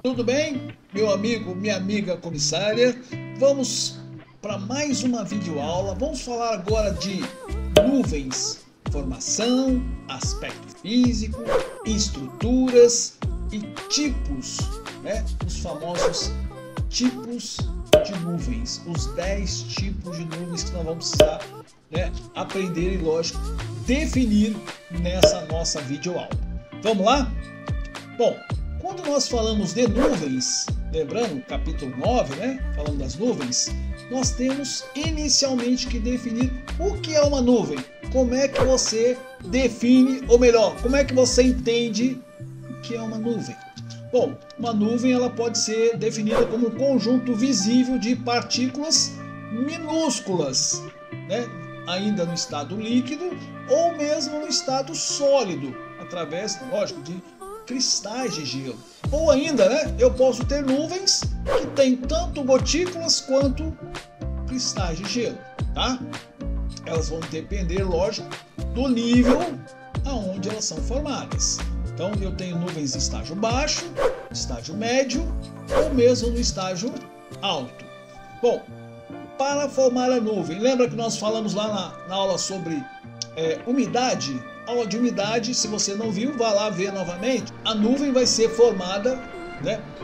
Tudo bem, meu amigo, minha amiga comissária? Vamos para mais uma videoaula. Vamos falar agora de nuvens, formação, aspecto físico, estruturas e tipos, os famosos tipos de nuvens, os 10 tipos de nuvens que nós vamos precisar aprender e, lógico, definir nessa nossa videoaula. Vamos lá? Bom, quando nós falamos de nuvens, lembrando, capítulo 9, falando das nuvens, nós temos inicialmente que definir o que é uma nuvem. Como é que você define, ou melhor, como é que você entende o que é uma nuvem? Bom, uma nuvem ela pode ser definida como um conjunto visível de partículas minúsculas, ainda no estado líquido ou mesmo no estado sólido, através, lógico, de cristais de gelo. Ou ainda, eu posso ter nuvens que têm tanto gotículas quanto cristais de gelo, tá? Elas vão depender, lógico, do nível aonde elas são formadas. Então eu tenho nuvens em estágio baixo, estágio médio ou mesmo no estágio alto. Bom, para formar a nuvem, lembra que nós falamos lá na aula sobre umidade? Aula de umidade, se você não viu, vá lá ver novamente. A nuvem vai ser formada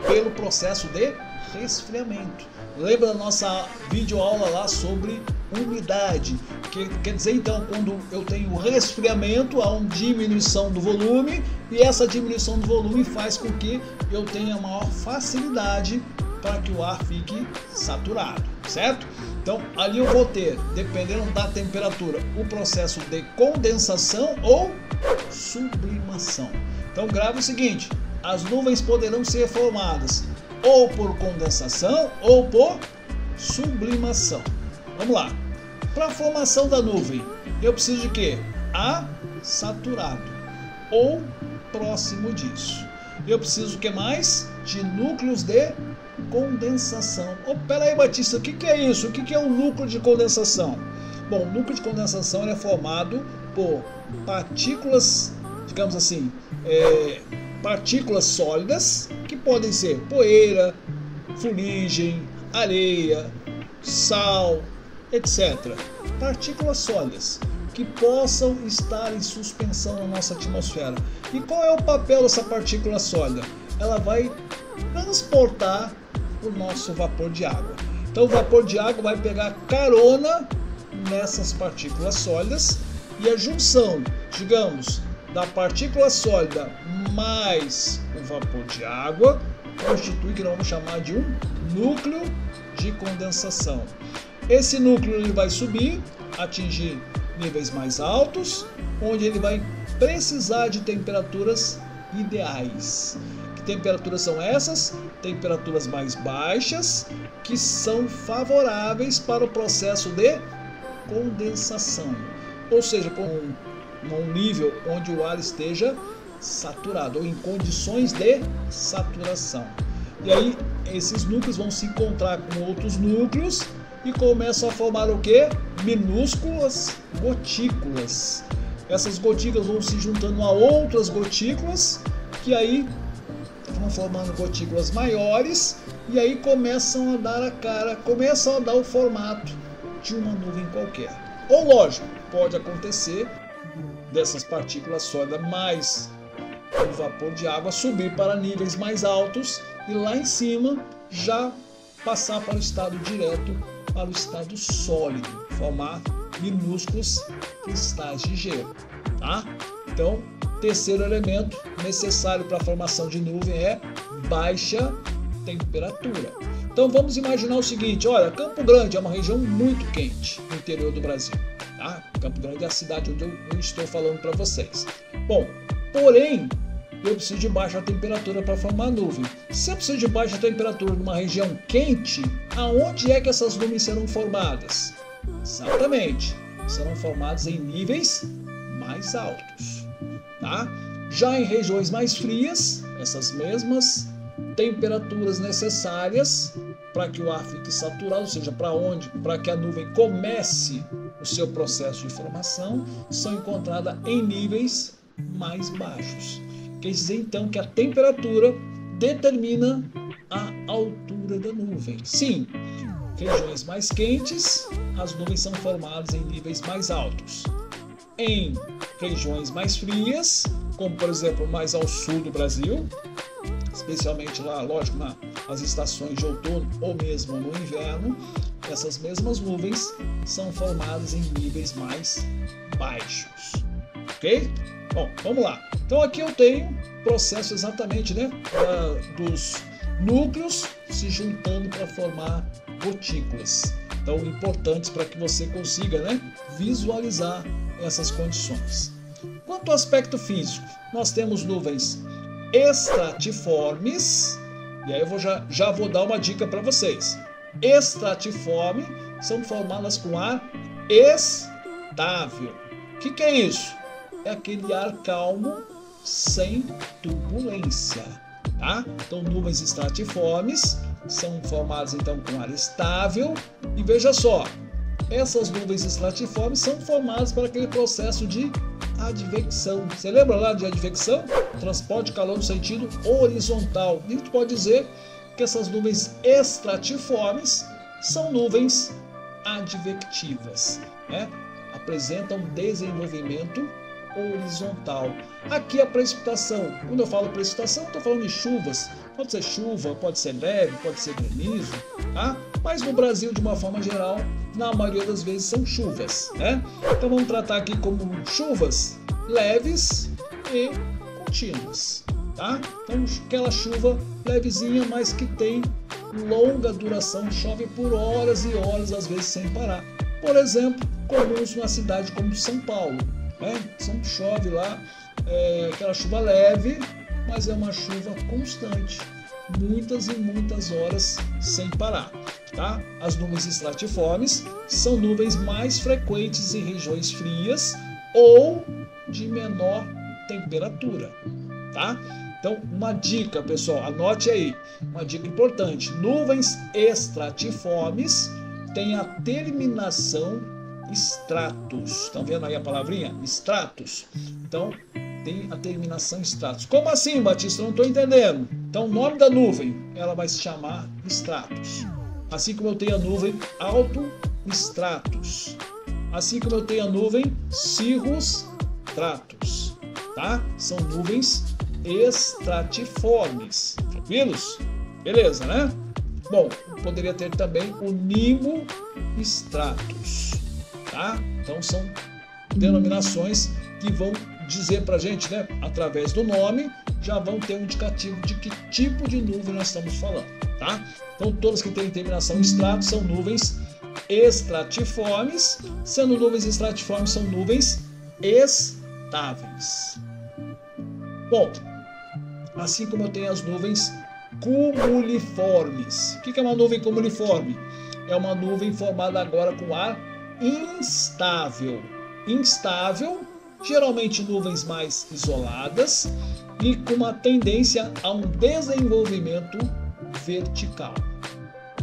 pelo processo de resfriamento. Lembra da nossa videoaula lá sobre umidade? Que quer dizer, então, quando eu tenho resfriamento, há uma diminuição do volume, e essa diminuição do volume faz com que eu tenha maior facilidade para que o ar fique saturado, certo? Então, ali eu vou ter, dependendo da temperatura, o processo de condensação ou sublimação. Então, grave o seguinte: as nuvens poderão ser formadas ou por condensação ou por sublimação. Vamos lá. Para a formação da nuvem, eu preciso de quê? Ar saturado ou próximo disso. Eu preciso o que mais? De núcleos de condensação. Pera aí, Batista, o que é isso? O que é um núcleo de condensação? Bom, o núcleo de condensação é formado por partículas, digamos assim, partículas sólidas, que podem ser poeira, fuligem, areia, sal, etc. Partículas sólidas que possam estar em suspensão na nossa atmosfera. E qual é o papel dessa partícula sólida? Ela vai transportar o nosso vapor de água. Então o vapor de água vai pegar carona nessas partículas sólidas, e a junção, digamos, da partícula sólida mais o vapor de água constitui o que nós vamos chamar de um núcleo de condensação. Esse núcleo ele vai subir, atingir níveis mais altos, onde ele vai precisar de temperaturas ideais. Que temperaturas são essas? Temperaturas mais baixas, que são favoráveis para o processo de condensação. Ou seja, com um nível onde o ar esteja saturado, ou em condições de saturação. E aí, esses núcleos vão se encontrar com outros núcleos e começam a formar o quê? Minúsculas gotículas. Essas gotículas vão se juntando a outras gotículas, que aí vão formando gotículas maiores, e aí começam a dar a cara, começam a dar o formato de uma nuvem qualquer. Ou, lógico, pode acontecer dessas partículas sólidas mais o vapor de água subir para níveis mais altos e lá em cima já passar para o estado direto, para o estado sólido, formar minúsculos cristais de gelo, tá? Então, terceiro elemento necessário para a formação de nuvem é baixa temperatura. Então vamos imaginar o seguinte: olha, Campo Grande é uma região muito quente no interior do Brasil, tá? Campo Grande é a cidade onde eu estou falando para vocês. Bom, porém, eu preciso de baixa temperatura para formar nuvem. Se eu preciso de baixa temperatura numa região quente, aonde é que essas nuvens serão formadas? Exatamente, serão formadas em níveis mais altos, tá? Já em regiões mais frias, essas mesmas temperaturas necessárias para que o ar fique saturado, ou seja, para que a nuvem comece o seu processo de formação, são encontradas em níveis mais baixos. Quer dizer então que a temperatura determina a altura da nuvem. Sim, regiões mais quentes, as nuvens são formadas em níveis mais altos. Em regiões mais frias, como por exemplo mais ao sul do Brasil, especialmente lá, lógico, nas estações de outono ou mesmo no inverno, essas mesmas nuvens são formadas em níveis mais baixos. Ok? Bom, vamos lá. Então aqui eu tenho o processo exatamente, né, dos núcleos se juntando para formar gotículas. Então, importantes para que você consiga, né, visualizar essas condições. Quanto ao aspecto físico, nós temos nuvens estratiformes, e aí eu já vou dar uma dica para vocês. Estratiforme são formadas com ar estável. O que é isso? É aquele ar calmo, sem turbulência, tá? Então, nuvens estratiformes são formadas então com ar estável. E veja só, essas nuvens estratiformes são formadas para aquele processo de advecção. Você lembra lá de advecção? Transporte de calor no sentido horizontal. E a gente pode dizer que essas nuvens estratiformes são nuvens advectivas, né? Apresentam desenvolvimento horizontal. Aqui a precipitação, quando eu falo precipitação, eu estou falando de chuvas. Pode ser chuva, pode ser neve, pode ser granizo, tá? Mas no Brasil, de uma forma geral, na maioria das vezes são chuvas, né? Então vamos tratar aqui como chuvas leves e contínuas, tá? Então aquela chuva levezinha, mas que tem longa duração, chove por horas e horas, às vezes sem parar. Por exemplo, comuns numa cidade como São Paulo, né? Chove lá, aquela chuva leve, mas é uma chuva constante, muitas e muitas horas sem parar, tá? As nuvens estratiformes são nuvens mais frequentes em regiões frias ou de menor temperatura, tá? Então, uma dica, pessoal, anote aí, uma dica importante: nuvens estratiformes têm a terminação stratus. Estão vendo aí a palavrinha? Stratus. Então, tem a terminação stratus. Como assim, Batista? Eu não estou entendendo. Então, o nome da nuvem, ela vai se chamar stratus. Assim como eu tenho a nuvem alto stratus. Assim como eu tenho a nuvem cirrus stratus. Tá? São nuvens estratiformes. Tranquilos? Beleza, né? Bom, poderia ter também o nimbo stratus. Tá? Então são denominações que vão dizer para a gente, né, através do nome, já vão ter um indicativo de que tipo de nuvem nós estamos falando, tá? Então todas que têm terminação stratus são nuvens estratiformes, sendo nuvens estratiformes são nuvens estáveis. Bom, assim como eu tenho as nuvens cumuliformes. O que é uma nuvem cumuliforme? É uma nuvem formada agora com ar instável. Instável, geralmente nuvens mais isoladas e com uma tendência a um desenvolvimento vertical.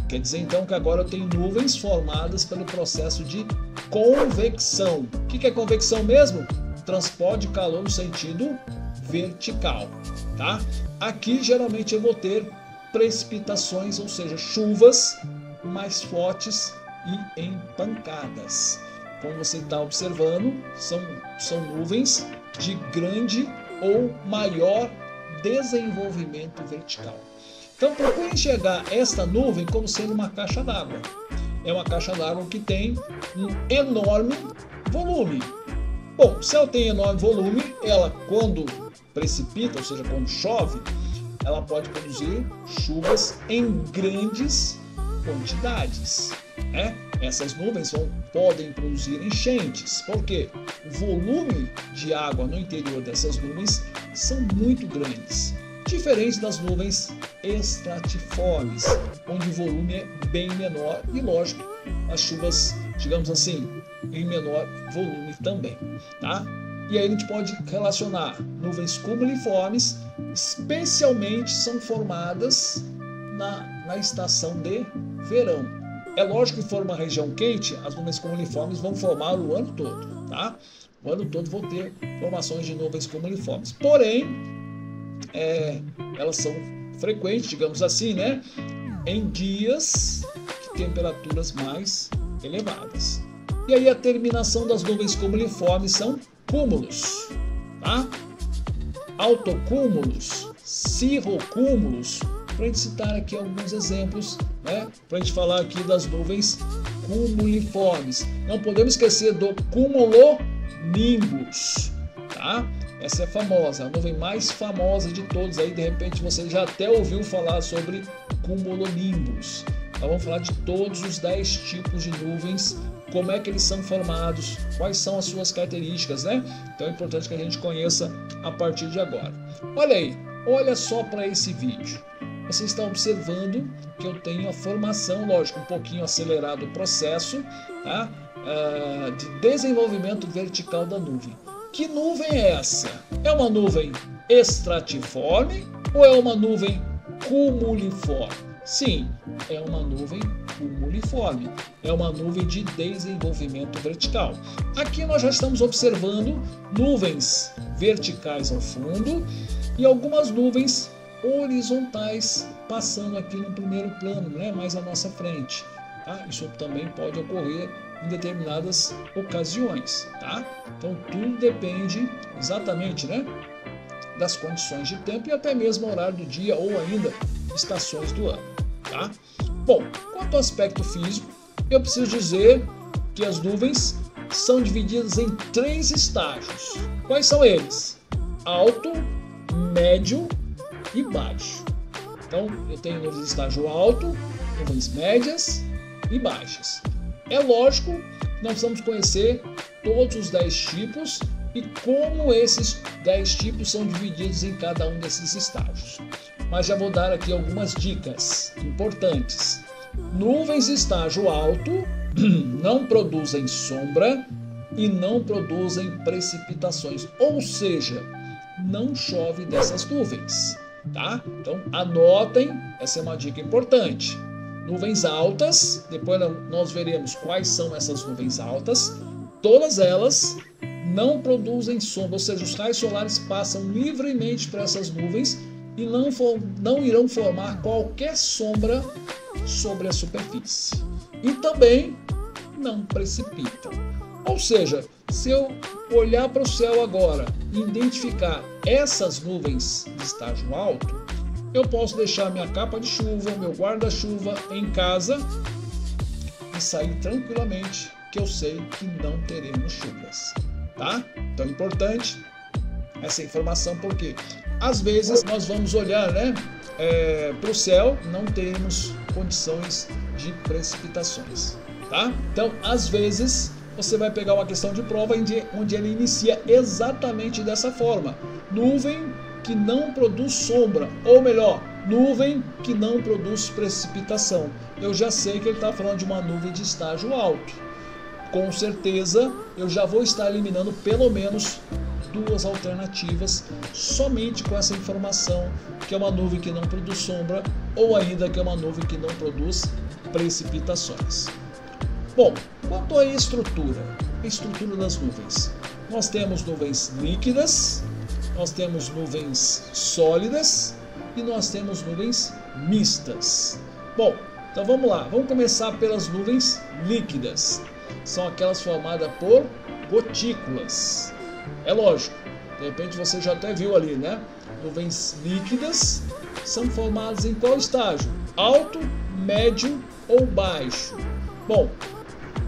Quer dizer então que agora eu tenho nuvens formadas pelo processo de convecção. O que é convecção mesmo? Transporte de calor no sentido vertical, tá? Aqui geralmente eu vou ter precipitações, ou seja, chuvas mais fortes e em pancadas. Como você está observando, são nuvens de grande ou maior desenvolvimento vertical. Então procure enxergar esta nuvem como sendo uma caixa d'água. É uma caixa d'água que tem um enorme volume. Bom, se ela tem enorme volume, ela quando precipita, ou seja, quando chove, ela pode produzir chuvas em grandes quantidades, né? Essas nuvens podem produzir enchentes, porque o volume de água no interior dessas nuvens são muito grandes, diferente das nuvens estratiformes, onde o volume é bem menor e, lógico, as chuvas, digamos assim, em menor volume também, tá? E aí a gente pode relacionar nuvens cumuliformes, especialmente são formadas na estação de verão. É lógico que for uma região quente, as nuvens cumuliformes vão formar o ano todo, tá? O ano todo vão ter formações de nuvens cumuliformes. Porém, elas são frequente, digamos assim, né? Em dias de temperaturas mais elevadas. E aí a terminação das nuvens cumuliformes são cúmulos, tá? Altocúmulos, cirrocúmulos, para a gente citar aqui alguns exemplos, né? Para a gente falar aqui das nuvens cumuliformes. Não podemos esquecer do cumulonimbus, tá? Essa é famosa, a nuvem mais famosa de todos. Aí de repente você já até ouviu falar sobre cumulonimbus. Então vamos falar de todos os 10 tipos de nuvens, como é que eles são formados, quais são as suas características, né? Então é importante que a gente conheça a partir de agora. Olha aí, olha só para esse vídeo. Você está observando que eu tenho a formação, lógico, um pouquinho acelerado o processo, tá? De desenvolvimento vertical da nuvem. Que nuvem é essa? É uma nuvem estratiforme ou é uma nuvem cumuliforme? Sim, é uma nuvem cumuliforme, é uma nuvem de desenvolvimento vertical. Aqui nós já estamos observando nuvens verticais ao fundo e algumas nuvens horizontais passando aqui no primeiro plano, né, mais à nossa frente. Tá? Isso também pode ocorrer em determinadas ocasiões, tá? Então tudo depende exatamente, né, das condições de tempo e até mesmo horário do dia ou ainda estações do ano, tá? Bom, quanto ao aspecto físico, eu preciso dizer que as nuvens são divididas em 3 estágios. Quais são eles? Alto, médio e baixo. Então eu tenho nuvens de estágio alto, nuvens médias e baixas. É lógico que nós precisamos conhecer todos os 10 tipos e como esses 10 tipos são divididos em cada um desses estágios. Mas já vou dar aqui algumas dicas importantes. Nuvens de estágio alto não produzem sombra e não produzem precipitações, ou seja, não chove dessas nuvens, tá? Então anotem, essa é uma dica importante. Nuvens altas, depois nós veremos quais são essas nuvens altas. Todas elas não produzem sombra, ou seja, os raios solares passam livremente por essas nuvens e não irão formar qualquer sombra sobre a superfície. E também não precipitam. Ou seja, se eu olhar para o céu agora e identificar essas nuvens de estágio alto, eu posso deixar minha capa de chuva, meu guarda-chuva em casa e sair tranquilamente, que eu sei que não teremos chuvas, tá? Então é importante essa informação, porque às vezes nós vamos olhar, né, para o céu, não teremos condições de precipitações, tá? Então às vezes você vai pegar uma questão de prova onde ele inicia exatamente dessa forma: nuvem que não produz sombra, ou melhor, nuvem que não produz precipitação. Eu já sei que ele está falando de uma nuvem de estágio alto. Com certeza eu já vou estar eliminando pelo menos 2 alternativas somente com essa informação, que é uma nuvem que não produz sombra ou ainda que é uma nuvem que não produz precipitações. Bom, quanto à estrutura das nuvens, nós temos nuvens líquidas, nós temos nuvens sólidas e nós temos nuvens mistas. Bom, então vamos lá, vamos começar pelas nuvens líquidas. São aquelas formadas por gotículas. É lógico, de repente você já até viu ali, né? Nuvens líquidas são formadas em qual estágio? Alto, médio ou baixo? Bom,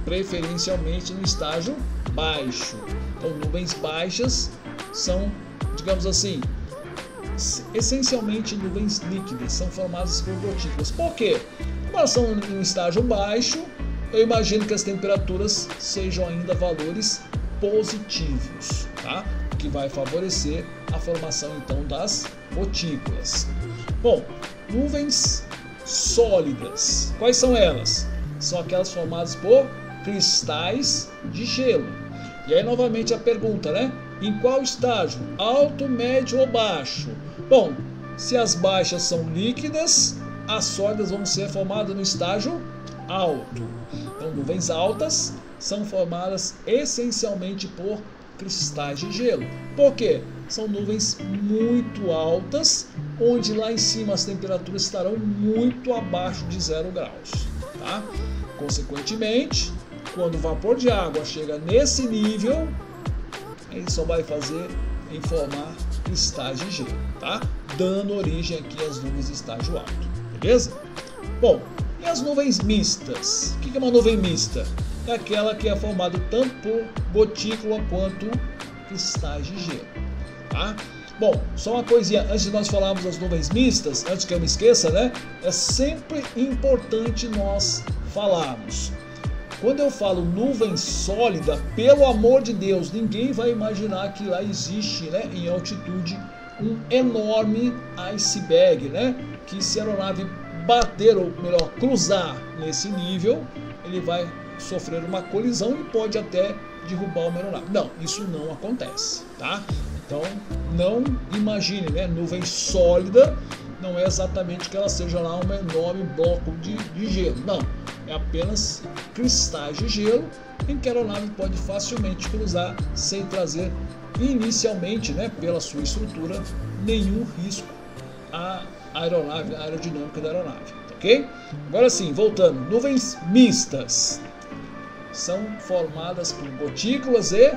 preferencialmente no estágio baixo. Então nuvens baixas são, digamos assim, essencialmente nuvens líquidas, são formadas por gotículas. Por quê? Como elas são em um estágio baixo, eu imagino que as temperaturas sejam ainda valores positivos, tá? O que vai favorecer a formação então das gotículas. Bom, nuvens sólidas, quais são elas? São aquelas formadas por cristais de gelo. E aí novamente a pergunta, né? Em qual estágio? Alto, médio ou baixo? Bom, se as baixas são líquidas, as sólidas vão ser formadas no estágio alto. Então, nuvens altas são formadas essencialmente por cristais de gelo. Por quê? são nuvens muito altas, onde lá em cima as temperaturas estarão muito abaixo de 0 graus. Tá? Consequentemente, quando o vapor de água chega nesse nível, ele só vai formar cristais de gelo, tá? Dando origem aqui às nuvens de estágio alto, beleza? Bom, e as nuvens mistas? O que é uma nuvem mista? É aquela que é formada tanto por gotícula quanto cristais de gelo, tá? Bom, só uma coisinha, antes de nós falarmos das nuvens mistas, antes que eu me esqueça, né? É sempre importante nós falarmos. Quando eu falo nuvem sólida, pelo amor de Deus, ninguém vai imaginar que lá existe, né, em altitude, um enorme iceberg, né? Que se a aeronave bater, ou melhor, cruzar nesse nível, ele vai sofrer uma colisão e pode até derrubar uma aeronave. Não, isso não acontece, tá? Então, não imagine, né? Nuvem sólida não é exatamente que ela seja lá um enorme bloco de gelo, não. É apenas cristais de gelo em que a aeronave pode facilmente cruzar sem trazer inicialmente, né, pela sua estrutura, nenhum risco à aeronave, à aerodinâmica da aeronave, ok? Agora sim, voltando, nuvens mistas são formadas por gotículas e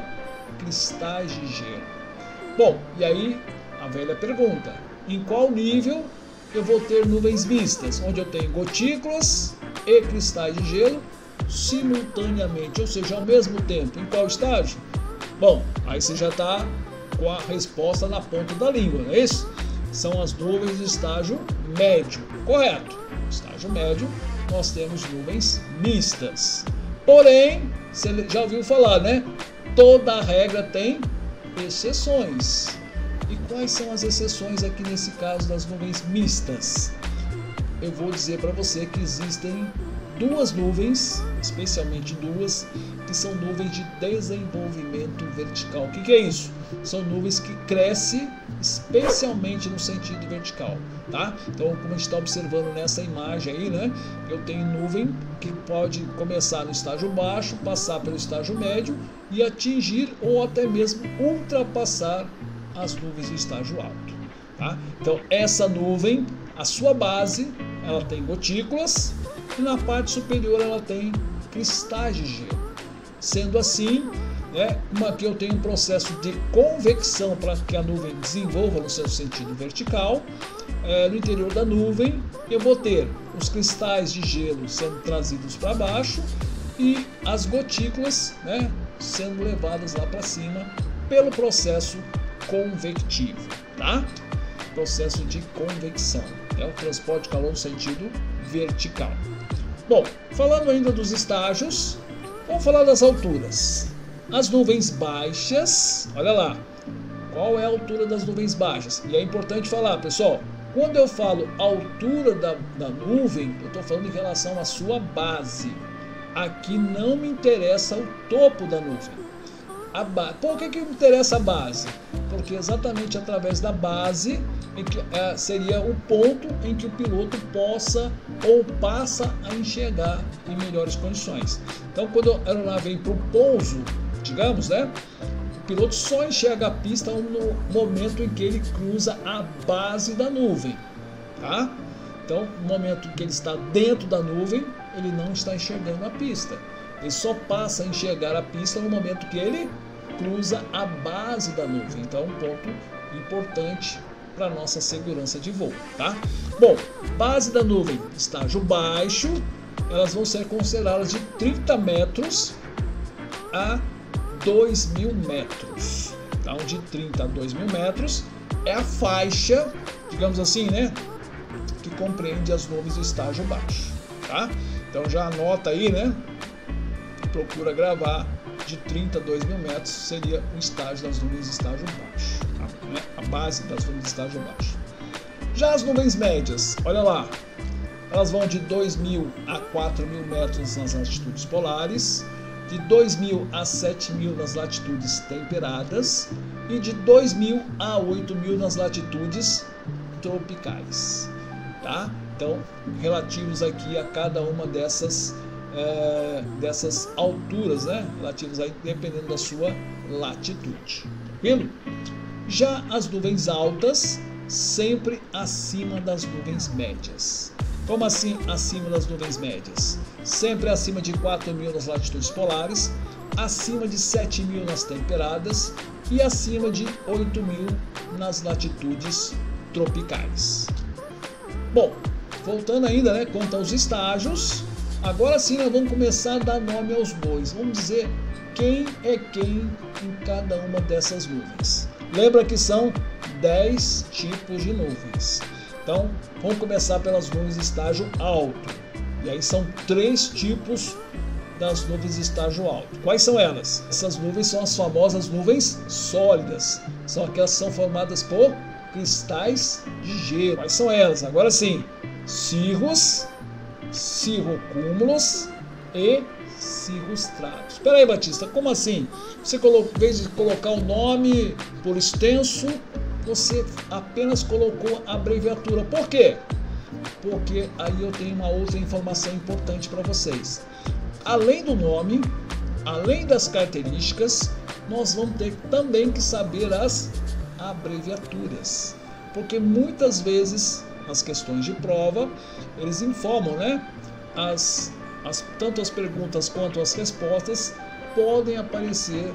cristais de gelo. Bom, e aí a velha pergunta, em qual nível eu vou ter nuvens mistas, onde eu tenho gotículas e cristais de gelo simultaneamente, ou seja, ao mesmo tempo? Em qual estágio? Bom, aí você já está com a resposta na ponta da língua, não é isso? São as nuvens de estágio médio, correto? No estágio médio nós temos nuvens mistas. Porém, você já ouviu falar, né? Toda regra tem exceções. E quais são as exceções aqui nesse caso das nuvens mistas? Eu vou dizer para você que existem duas nuvens, especialmente duas, que são nuvens de desenvolvimento vertical. O que é isso? São nuvens que crescem especialmente no sentido vertical, tá? Então, como a gente está observando nessa imagem aí, né? Eu tenho nuvem que pode começar no estágio baixo, passar pelo estágio médio e atingir ou até mesmo ultrapassar as nuvens do estágio alto, tá? Então, essa nuvem, a sua base, ela tem gotículas e na parte superior ela tem cristais de gelo. Sendo assim, né, aqui eu tenho um processo de convecção para que a nuvem desenvolva no seu sentido vertical. No interior da nuvem eu vou ter os cristais de gelo sendo trazidos para baixo e as gotículas, né, sendo levadas lá para cima pelo processo convectivo, tá? Processo de convecção, é o transporte de calor no sentido vertical. Bom, falando ainda dos estágios, vamos falar das alturas. As nuvens baixas, olha lá, qual é a altura das nuvens baixas? E é importante falar, pessoal, quando eu falo altura da nuvem, eu estou falando em relação à sua base. Aqui não me interessa o topo da nuvem. Por que me interessa a base? Porque exatamente através da base seria o ponto em que o piloto possa ou passa a enxergar em melhores condições. Então, quando a aeronave vem para o pouso, digamos, né, o piloto só enxerga a pista no momento em que ele cruza a base da nuvem, tá? Então, no momento em que ele está dentro da nuvem, ele não está enxergando a pista. Ele só passa a enxergar a pista no momento que ele cruza a base da nuvem. Então, um ponto importante para a nossa segurança de voo, tá? Bom, base da nuvem, estágio baixo, elas vão ser consideradas de 30 metros a 2.000 metros. Então, de 30 a 2.000 metros é a faixa, digamos assim, né, que compreende as nuvens do estágio baixo, tá? Então, já anota aí, né? Procura gravar de 30 a 2.000 metros seria o estágio das nuvens de estágio baixo, tá? Né? A base das nuvens de estágio baixo. Já as nuvens médias, olha lá, elas vão de 2.000 a 4.000 metros nas latitudes polares, de 2.000 a 7.000 nas latitudes temperadas e de 2.000 a 8.000 nas latitudes tropicais, tá? Então, relativos aqui a cada uma dessas alturas, né? Relativos aí, dependendo da sua latitude, tranquilo? Já as nuvens altas, sempre acima das nuvens médias. Como assim acima das nuvens médias? Sempre acima de 4.000 nas latitudes polares, acima de 7.000 nas temperadas e acima de 8.000 nas latitudes tropicais. Bom, voltando ainda, né, quanto aos estágios, agora sim nós vamos começar a dar nome aos bois. Vamos dizer quem é quem em cada uma dessas nuvens. Lembra que são 10 tipos de nuvens. Então, vamos começar pelas nuvens de estágio alto. E aí são 3 tipos das nuvens de estágio alto. Quais são elas? Essas nuvens são as famosas nuvens sólidas. São aquelas que são formadas por cristais de gelo. Quais são elas? Agora sim, cirros, cirrocúmulos e cirrostratos. Espera aí, Batista, como assim? Você em vez de colocar o nome por extenso, você apenas colocou a abreviatura. Por quê? Porque aí eu tenho uma outra informação importante para vocês. Além do nome, além das características, nós vamos ter também que saber as abreviaturas. Porque muitas vezes, nas questões de prova, eles informam, né? Tanto as perguntas quanto as respostas podem aparecer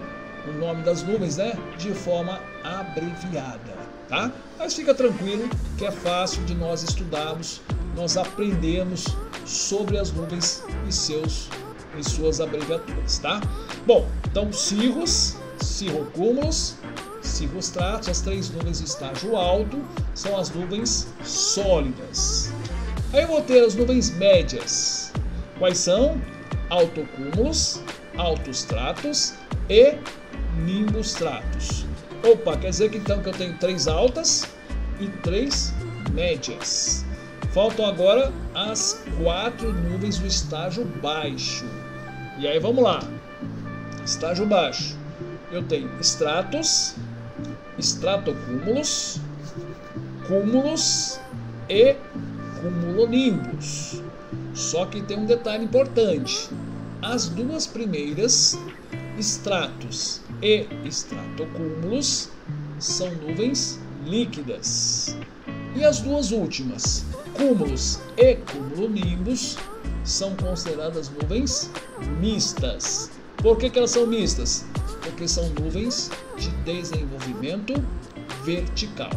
o nome das nuvens, né, de forma abreviada, tá? Mas fica tranquilo que é fácil de nós estudarmos, nós aprendemos sobre as nuvens e suas abreviaturas, tá? Bom, então cirros, cirrocúmulos, cirrostratos, as 3 nuvens de estágio alto são as nuvens sólidas. Aí eu vou ter as nuvens médias. Quais são? Altocúmulos, altostratos e nimbostratos. Opa, quer dizer que então que eu tenho 3 altas e 3 médias. Faltam agora as 4 nuvens do estágio baixo. E aí vamos lá. Estágio baixo. Eu tenho estratos, estratocúmulos, cúmulos e cumulonimbus. Só que tem um detalhe importante. As 2 primeiras, estratos e estratocúmulos, são nuvens líquidas. E as 2 últimas, cúmulos e cumulonimbus, são consideradas nuvens mistas. Por que elas são mistas? Porque são nuvens de desenvolvimento vertical,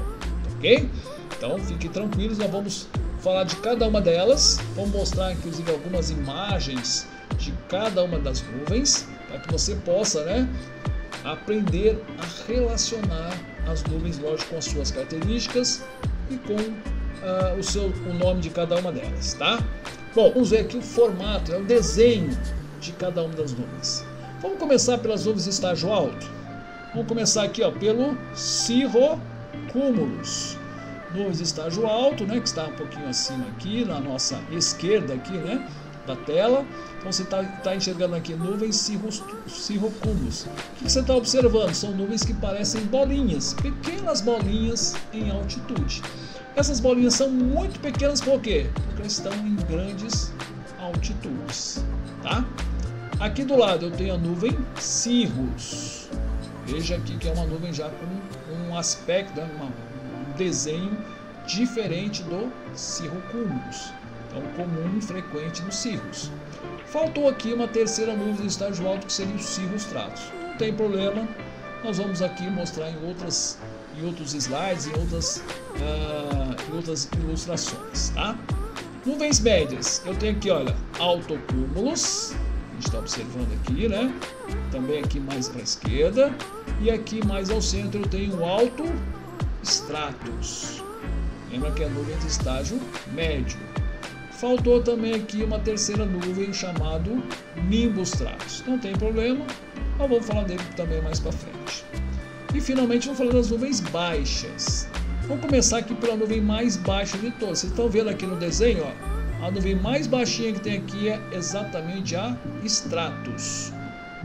ok? Então fiquem tranquilos, nós vamos falar de cada uma delas, vamos mostrar inclusive algumas imagens de cada uma das nuvens, para que você possa, né, aprender a relacionar as nuvens, lógico, com as suas características e com o nome de cada uma delas, tá? Bom, vamos ver aqui o formato, o desenho de cada uma das nuvens. Vamos começar pelas nuvens de estágio alto. Vamos começar aqui, ó, pelo cirrocúmulos. Nuvens de estágio alto, né, que está um pouquinho acima aqui, na nossa esquerda aqui, né, da tela. Então você está enxergando aqui nuvens cirrocúmulos. O que você está observando? São nuvens que parecem bolinhas, pequenas bolinhas em altitude. Essas bolinhas são muito pequenas, por quê? Porque elas estão em grandes altitudes, tá? Aqui do lado eu tenho a nuvem cirrus. Veja aqui que é uma nuvem já com um aspecto, né, um desenho diferente do cirrocúmulos. Então, comum e frequente nos cirros. Faltou aqui uma terceira nuvem de estágio alto, que seria os cirrostratos. Não tem problema, nós vamos aqui mostrar em outros slides, em outras ilustrações, tá? Nuvens médias, eu tenho aqui, olha, altocúmulos, a gente está observando aqui, né? Também aqui mais para a esquerda, e aqui mais ao centro eu tenho altostratos. Lembra que é a nuvem de estágio médio. Faltou também aqui uma terceira nuvem chamado nimbostratos. Não tem problema, mas vamos falar dele também mais para frente. E finalmente vamos falar das nuvens baixas. Vamos começar aqui pela nuvem mais baixa de todas. Vocês estão vendo aqui no desenho, ó, a nuvem mais baixinha que tem aqui é exatamente a stratus.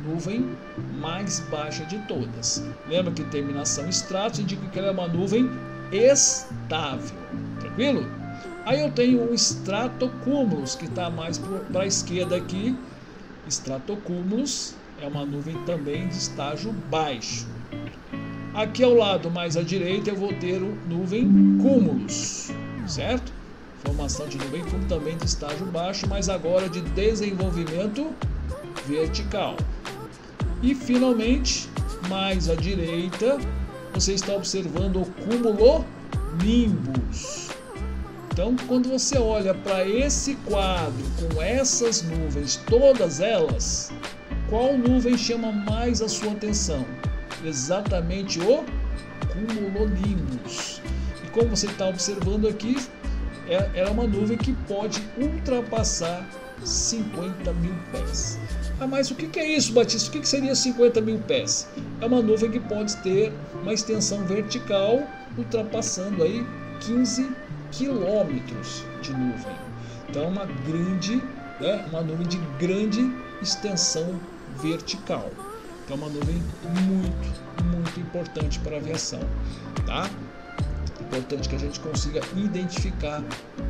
Nuvem mais baixa de todas. Lembra que terminação stratus indica que ela é uma nuvem estável. Tranquilo? Aí eu tenho o estratocúmulos, que está mais para a esquerda aqui. Estratocúmulos é uma nuvem também de estágio baixo. Aqui ao lado mais à direita eu vou ter o nuvem cúmulos, certo? Formação de nuvem cúmulo também de estágio baixo, mas agora de desenvolvimento vertical. E finalmente, mais à direita, você está observando o cumulonimbus. Então, quando você olha para esse quadro com essas nuvens, todas elas, qual nuvem chama mais a sua atenção? Exatamente o cumulonimbus. E como você está observando aqui, é uma nuvem que pode ultrapassar 50 mil pés. Ah, mas o que é isso, Batista? O que seria 50 mil pés? É uma nuvem que pode ter uma extensão vertical ultrapassando aí 15 quilômetros de nuvem. Então é uma grande, uma nuvem de grande extensão vertical. Então é uma nuvem muito importante para a aviação, tá? Importante que a gente consiga identificar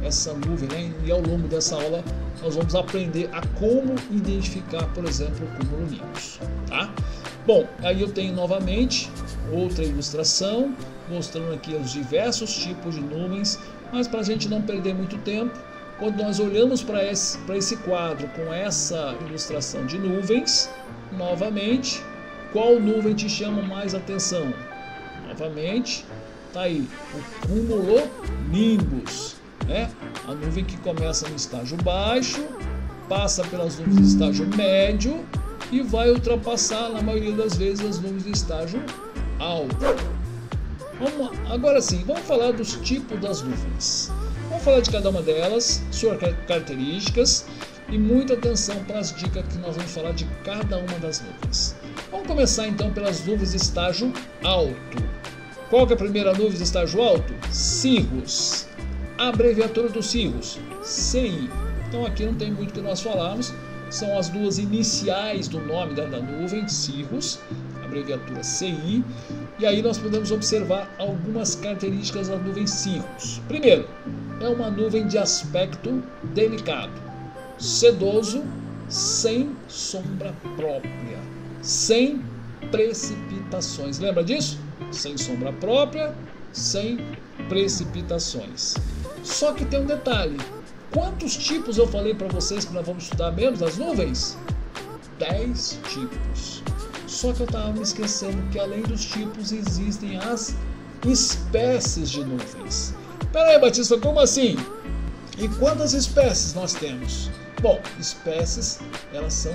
essa nuvem, né? E ao longo dessa aula nós vamos aprender a como identificar, por exemplo, o cumulonimbus, tá? Bom, aí eu tenho novamente outra ilustração mostrando aqui os diversos tipos de nuvens, mas para a gente não perder muito tempo, quando nós olhamos para esse quadro com essa ilustração de nuvens, novamente, qual nuvem te chama mais atenção? Novamente, tá aí o cumulonimbus, né? A nuvem que começa no estágio baixo, passa pelas nuvens do estágio médio e vai ultrapassar, na maioria das vezes, as nuvens do estágio alto. Agora sim, vamos falar dos tipos das nuvens. Vamos falar de cada uma delas, suas características e muita atenção para as dicas que nós vamos falar de cada uma das nuvens. Vamos começar então pelas nuvens de estágio alto. Qual que é a primeira nuvem de estágio alto? Cirrus. A abreviatura do Cirrus, CI. Então aqui não tem muito o que nós falarmos, são as duas iniciais do nome da nuvem, Cirrus, abreviatura CI. E aí nós podemos observar algumas características da nuvem Cirrus. Primeiro, é uma nuvem de aspecto delicado, sedoso, sem sombra própria, sem precipitações. Lembra disso? Sem sombra própria, sem precipitações. Só que tem um detalhe. Quantos tipos eu falei para vocês que nós vamos estudar mesmo das nuvens? 10 tipos. Só que eu estava me esquecendo que além dos tipos existem as espécies de nuvens. Pera aí, Batista, como assim? E quantas espécies nós temos? Bom, espécies, elas são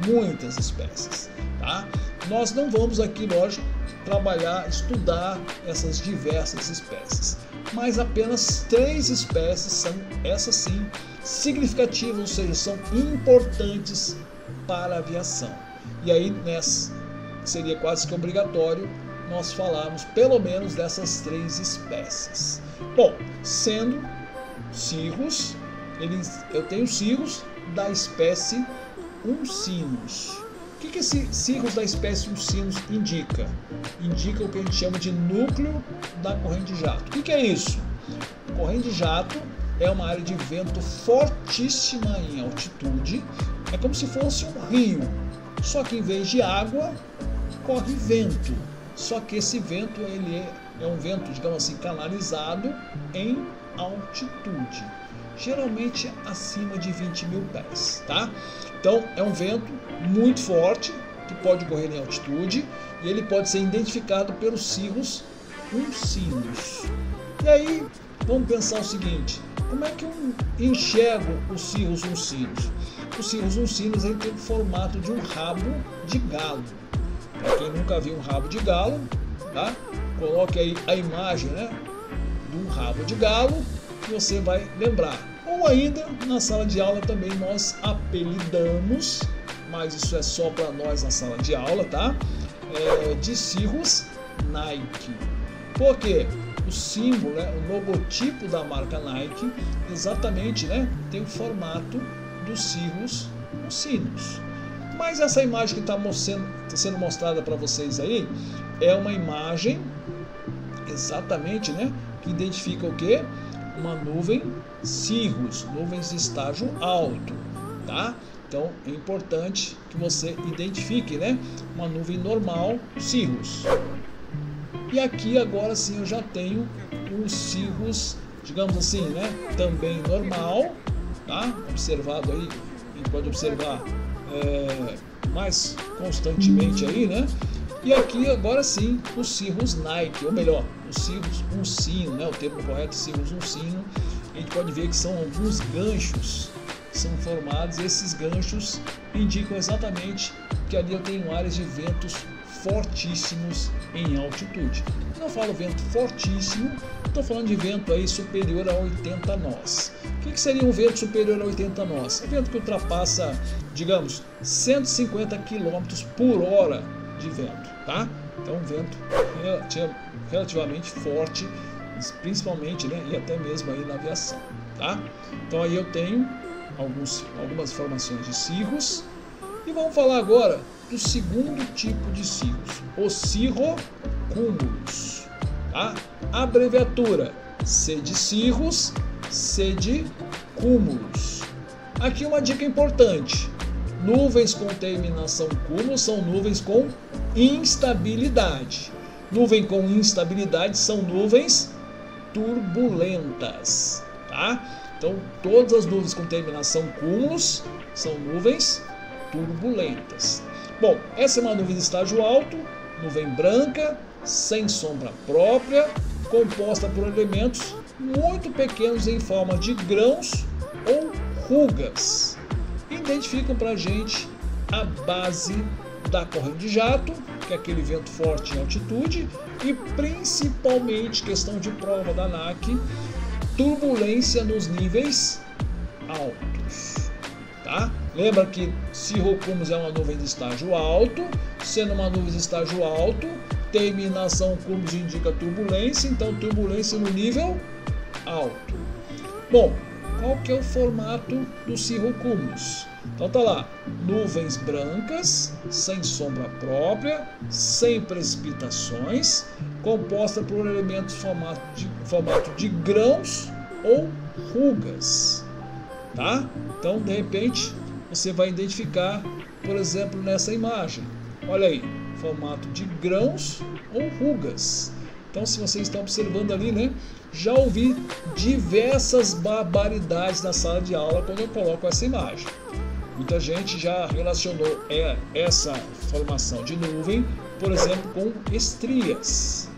muitas espécies, tá? Nós não vamos aqui, lógico, estudar essas diversas espécies, mas apenas 3 espécies são, essas sim, significativas, ou seja, são importantes para a aviação. E aí, seria quase que obrigatório nós falarmos pelo menos dessas 3 espécies. Bom, sendo Cirrus, eu tenho Cirrus da espécie Uncinus. O que esse Cirrus da espécie Uncinus indica? Indica o que a gente chama de núcleo da corrente de jato. O que é isso? Corrente de jato é uma área de vento fortíssima em altitude, é como se fosse um rio, só que em vez de água, corre vento. Só que esse vento ele é um vento, digamos assim, canalizado em altitude, geralmente acima de 20 mil pés, tá? Então é um vento muito forte que pode correr em altitude e ele pode ser identificado pelos Cirrus Uncinus. E aí vamos pensar o seguinte: como é que eu enxergo o Cirrus Uncinus? O Cirrus Uncinus ele tem o formato de um rabo de galo. Para quem nunca viu um rabo de galo, tá? Coloque aí a imagem, né, de um rabo de galo que você vai lembrar. Ou ainda, na sala de aula também nós apelidamos, mas isso é só para nós na sala de aula, tá? De Cirrus Nike. Por quê? O símbolo, né, o logotipo da marca Nike, exatamente, né, tem o formato do Cirrus Uncinus. Mas essa imagem que está sendo mostrada para vocês aí é uma imagem exatamente, né, que identifica o quê? Uma nuvem Cirrus, nuvens de estágio alto, tá? Então é importante que você identifique, né, uma nuvem normal Cirrus. E aqui agora sim eu já tenho os cirros, digamos assim, né, também normal, tá? Observado aí, a gente pode observar mais constantemente aí, né? E aqui agora sim os cirros Nike, ou melhor, os cirros uncino, né? O termo correto é cirros uncino. A gente pode ver que são alguns ganchos que são formados, e esses ganchos indicam exatamente que ali eu tenho áreas de ventos fortíssimos em altitude. Quando eu falo vento fortíssimo, estou falando de vento aí superior a 80 nós. O que seria um vento superior a 80 nós? É vento que ultrapassa, digamos, 150 km por hora de vento, tá? Então um vento relativamente forte, principalmente, né, e até mesmo aí na aviação, tá? Então aí eu tenho algumas formações de cirros, e vamos falar agora do segundo tipo de cirros, os cirrocúmulos, tá? Abreviatura C de cirros, C de cúmulos. Aqui uma dica importante: nuvens com terminação cúmulo são nuvens com instabilidade. Nuvem com instabilidade são nuvens turbulentas, tá? Então, todas as nuvens com terminação cúmulos são nuvens turbulentas. Bom, essa é uma nuvem de estágio alto, nuvem branca, sem sombra própria, composta por elementos muito pequenos em forma de grãos ou rugas. Identificam para a gente a base da corrente de jato, que é aquele vento forte em altitude, e principalmente, questão de prova da ANAC, turbulência nos níveis altos, tá? Lembra que cirrocúmulos é uma nuvem de estágio alto, sendo uma nuvem de estágio alto, terminação cúmulos indica turbulência, então turbulência no nível alto. Bom, qual que é o formato dos cirrocúmulos? Então tá lá, nuvens brancas, sem sombra própria, sem precipitações, composta por elementos formato de grãos ou rugas, tá? Então, de repente, você vai identificar, por exemplo, nessa imagem, olha aí, formato de grãos ou rugas. Então, se vocês estão observando ali, né, já ouvi diversas barbaridades na sala de aula quando eu coloco essa imagem. Muita gente já relacionou essa formação de nuvem, por exemplo, com estrias,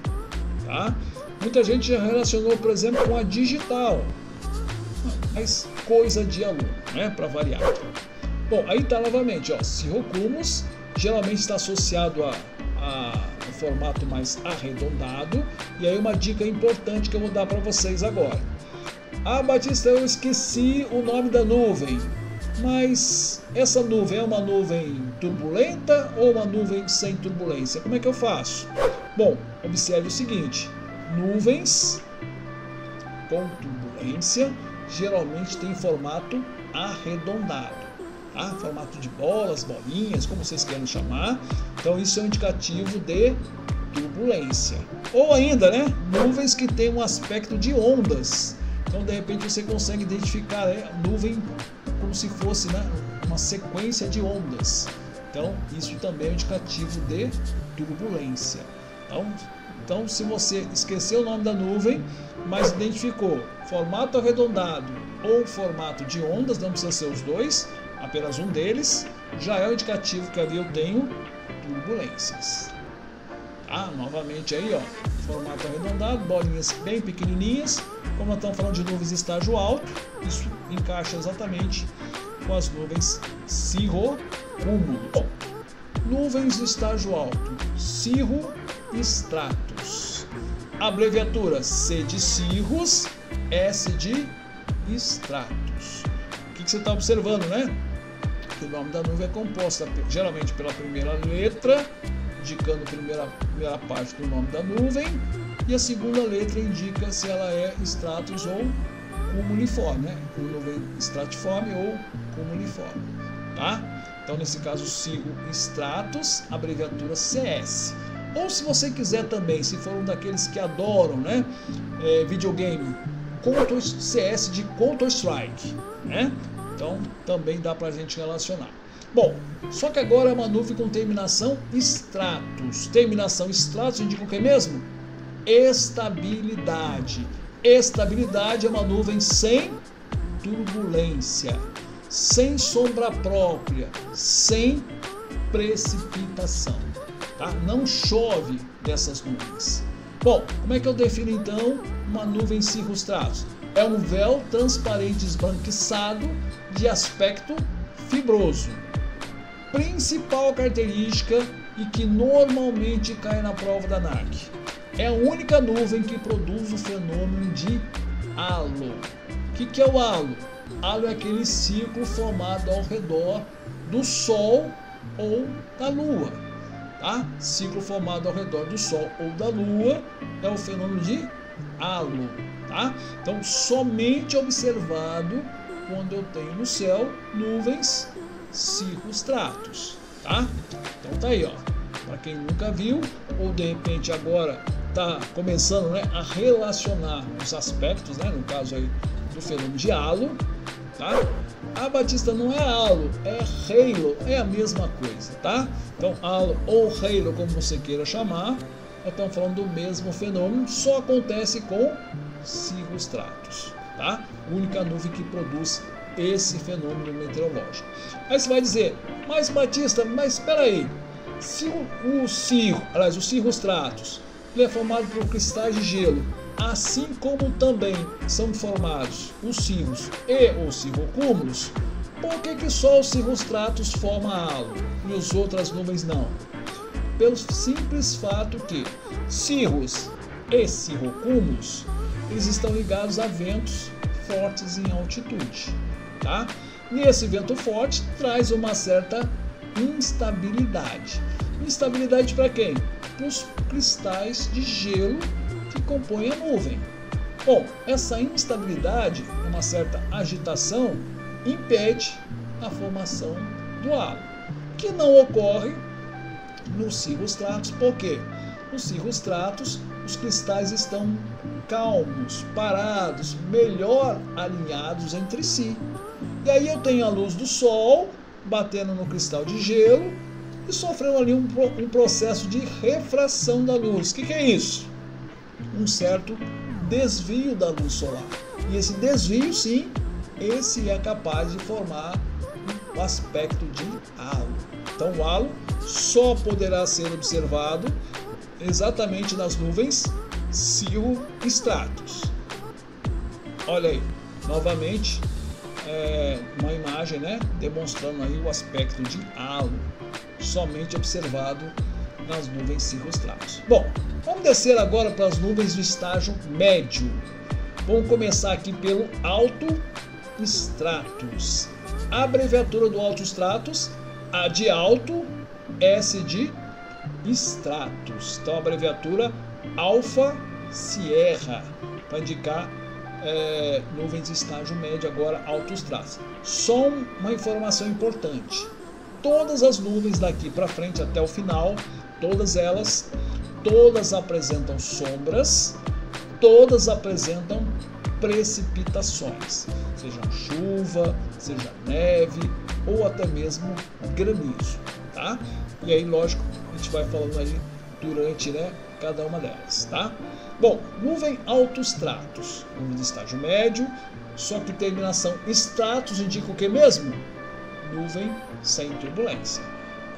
tá? Muita gente já relacionou, por exemplo, com a digital, mas coisa de aluno, né, para variar. Bom, aí está novamente, ó, cirrocúmulos, geralmente está associado a um formato mais arredondado. E aí uma dica importante que eu vou dar para vocês agora. Ah, Batista, eu esqueci o nome da nuvem. Mas essa nuvem é uma nuvem turbulenta ou uma nuvem sem turbulência? Como é que eu faço? Bom, observe o seguinte: nuvens com turbulência geralmente tem formato arredondado, tá? Formato de bolas, bolinhas, como vocês querem chamar. Então isso é um indicativo de turbulência. Ou ainda, né, nuvens que têm um aspecto de ondas. Então de repente você consegue identificar nuvem como se fosse, né, uma sequência de ondas. Então isso também é um indicativo de turbulência. Então se você esqueceu o nome da nuvem, mas identificou formato arredondado ou formato de ondas, não precisa ser os dois, apenas um deles, já é um indicativo que ali eu tenho turbulências. Tá? Novamente aí, ó, formato arredondado, bolinhas bem pequenininhas. Como nós estamos falando de nuvens de estágio alto, isso encaixa exatamente com as nuvens cirrocúmulo. Bom, nuvens de estágio alto, cirroestratos. Abreviatura C de cirros, S de estratos. O que você está observando, né? Que o nome da nuvem é composta geralmente pela primeira letra, indicando a primeira parte do nome da nuvem, e a segunda letra indica se ela é estratos ou cumuliforme, né? Nuvem estratiforme ou cumuliforme, tá? Então, nesse caso, cirroestratos, abreviatura CS. Ou se você quiser também, se for um daqueles que adoram, né, videogame, CS de Counter-Strike, né? Então, também dá pra gente relacionar. Bom, só que agora é uma nuvem com terminação estratos. Terminação estratos indica o que mesmo? estabilidade. Estabilidade é uma nuvem sem turbulência, sem sombra própria, sem precipitação, tá? Não chove dessas nuvens. Bom, como é que eu defino então uma nuvem cirrostratus? É um véu transparente esbranquiçado de aspecto fibroso. Principal característica e que normalmente cai na prova da NARC. É a única nuvem que produz o fenômeno de halo. O que é o halo? Halo é aquele círculo formado ao redor do Sol ou da Lua. Tá? Ciclo formado ao redor do Sol ou da Lua é o fenômeno de halo. Tá? Então, somente observado quando eu tenho no céu nuvens cirrostratus. Tá? Então tá aí, ó. Para quem nunca viu ou de repente agora está começando, né, a relacionar os aspectos, né, no caso aí do fenômeno de halo, tá? A amatista não é halo, é halo, é a mesma coisa, tá? Então halo ou halo, como você queira chamar, nós estamos falando do mesmo fenômeno, só acontece com cirrostratus, tá? Única nuvem que produz esse fenômeno meteorológico. Aí você vai dizer, mas Batista, mas espera aí, se o cirrostratus ele é formado por cristais de gelo, assim como também são formados os cirros e os cirrocúmulos, por que só os cirrostratus forma halo e as outras nuvens não? Pelo simples fato que cirros e cirrocúmulos eles estão ligados a ventos fortes em altitude, tá? E esse vento forte traz uma certa instabilidade. Instabilidade para quem? Para os cristais de gelo que compõem a nuvem. Bom, essa instabilidade, uma certa agitação, impede a formação do halo, que não ocorre no cirrostratus. Por quê? No cirrostratus, os cristais estão calmos, parados, melhor alinhados entre si. E aí eu tenho a luz do Sol batendo no cristal de gelo e sofrendo ali um processo de refração da luz. O que é isso? Um certo desvio da luz solar. E esse desvio, sim, esse é capaz de formar o aspecto de halo. Então o halo só poderá ser observado exatamente nas nuvens cirrostratus. Olha aí, novamente, uma imagem, né, demonstrando aí o aspecto de halo, somente observado nas nuvens cirrostratus. Bom, vamos descer agora para as nuvens do estágio médio. Vamos começar aqui pelo alto stratus. A abreviatura do alto stratus, A de alto, S de stratus. Então a abreviatura Alfa Sierra, para indicar nuvens de estágio médio, agora alto stratus. Só uma informação importante: todas as nuvens daqui para frente até o final, todas apresentam sombras, todas apresentam precipitações, seja chuva, seja neve ou até mesmo granizo, tá? E aí, lógico, a gente vai falando aí durante, né, cada uma delas, tá? Bom, nuvem alto stratus, nuvem de estágio médio, só que terminação stratus indica o que mesmo? Nuvem sem turbulência.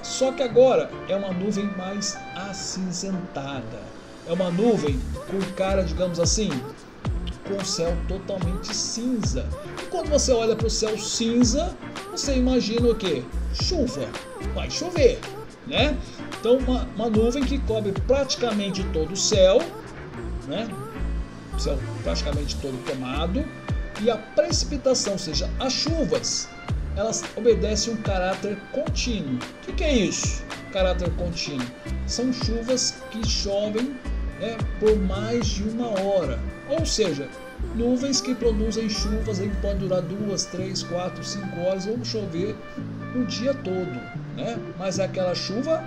Só que agora é uma nuvem mais acinzentada. É uma nuvem com cara, digamos assim, com o céu totalmente cinza. E quando você olha para o céu cinza, você imagina o quê? Chuva. Vai chover, né? Então uma nuvem que cobre praticamente todo o céu, né? O céu praticamente todo tomado, e a precipitação, ou seja, as chuvas, elas obedecem um caráter contínuo. O que é isso? Caráter contínuo. São chuvas que chovem, né, por mais de uma hora. Ou seja, nuvens que produzem chuvas aí que podem durar 2, 3, 4, 5 horas, vão chover o dia todo, né? Mas é aquela chuva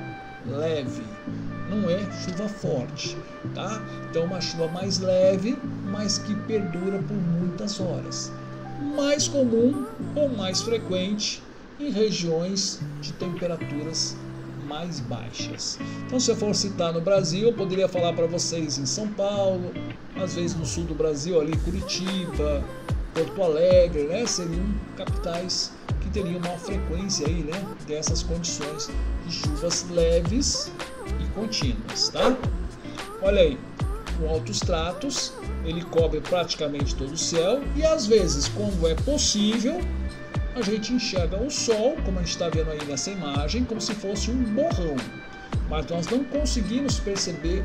leve, não é chuva forte, tá? Então uma chuva mais leve, mas que perdura por muitas horas. Mais comum ou mais frequente em regiões de temperaturas mais baixas. Então, se eu for citar no Brasil, eu poderia falar para vocês em São Paulo, às vezes no sul do Brasil, ali Curitiba, Porto Alegre, né? Seriam capitais que teriam uma frequência aí, né? Dessas condições de chuvas leves e contínuas, tá? Olha aí, com altos stratos, ele cobre praticamente todo o céu e às vezes, quando é possível, a gente enxerga o sol, como a gente está vendo aí nessa imagem, como se fosse um borrão. Mas nós não conseguimos perceber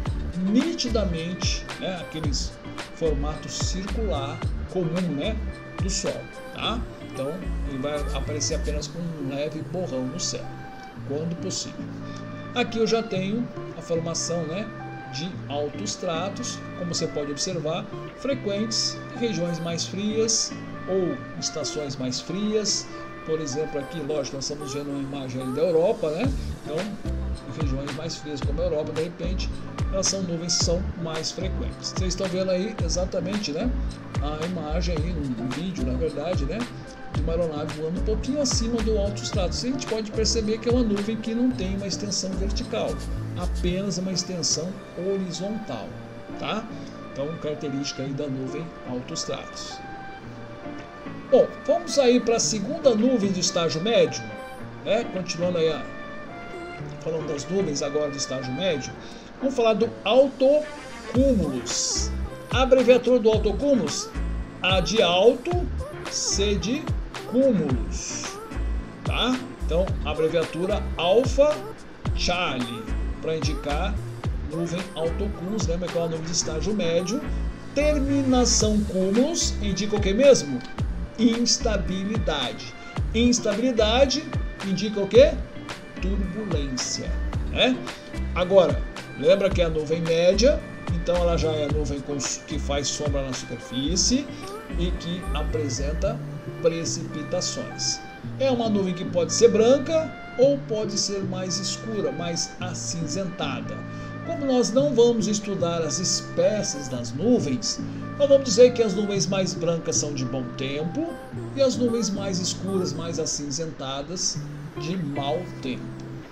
nitidamente, né, aqueles formatos circular comum, né, do sol, tá? Então ele vai aparecer apenas com um leve borrão no céu, quando possível. Aqui eu já tenho a formação, né, de altos stratos, como você pode observar, frequentes em regiões mais frias ou estações mais frias. Por exemplo, aqui, lógico, nós estamos vendo uma imagem aí da Europa, né? Então, em regiões mais frias como a Europa, de repente, essas nuvens são mais frequentes. Vocês estão vendo aí exatamente, né, a imagem aí, um vídeo, na verdade, né, de uma aeronave voando um pouquinho acima do alto estrato. A gente pode perceber que é uma nuvem que não tem uma extensão vertical, apenas uma extensão horizontal, tá? Então, característica aí da nuvem alto estratos. Bom, vamos aí para a segunda nuvem do estágio médio, né? Continuando aí falando das nuvens agora do estágio médio, vamos falar do altocúmulos. A abreviatura do altocúmulos, A de alto, C de cúmulos, tá? Então, a abreviatura Alpha Charlie, para indicar nuvem altocúmulos, lembra que é uma nuvem de estágio médio. Terminação cúmulos indica o que mesmo? Instabilidade. Instabilidade indica o que? Turbulência, né? Agora, lembra que é a nuvem média, então ela já é a nuvem que faz sombra na superfície e que apresenta precipitações. É uma nuvem que pode ser branca ou pode ser mais escura, mais acinzentada. Como nós não vamos estudar as espécies das nuvens, nós vamos dizer que as nuvens mais brancas são de bom tempo e as nuvens mais escuras, mais acinzentadas, de mau tempo,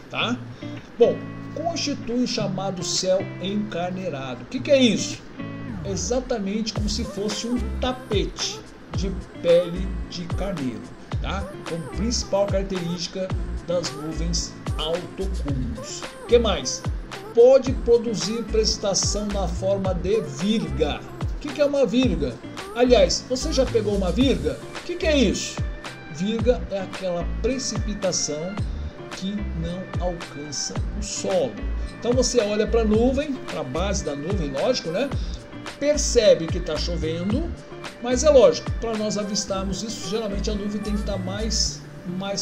tá? Bom, constitui o chamado céu encarneirado. O que é isso? É exatamente como se fosse um tapete de pele de carneiro, tá? Como principal característica das nuvens altocúmulos. O que mais? Pode produzir precipitação na forma de virga. O que é uma virga? Aliás, você já pegou uma virga? O que é isso? Virga é aquela precipitação que não alcança o solo. Então você olha para a nuvem, para a base da nuvem, lógico, né? Percebe que está chovendo, mas é lógico, para nós avistarmos isso, geralmente a nuvem tem que estar mais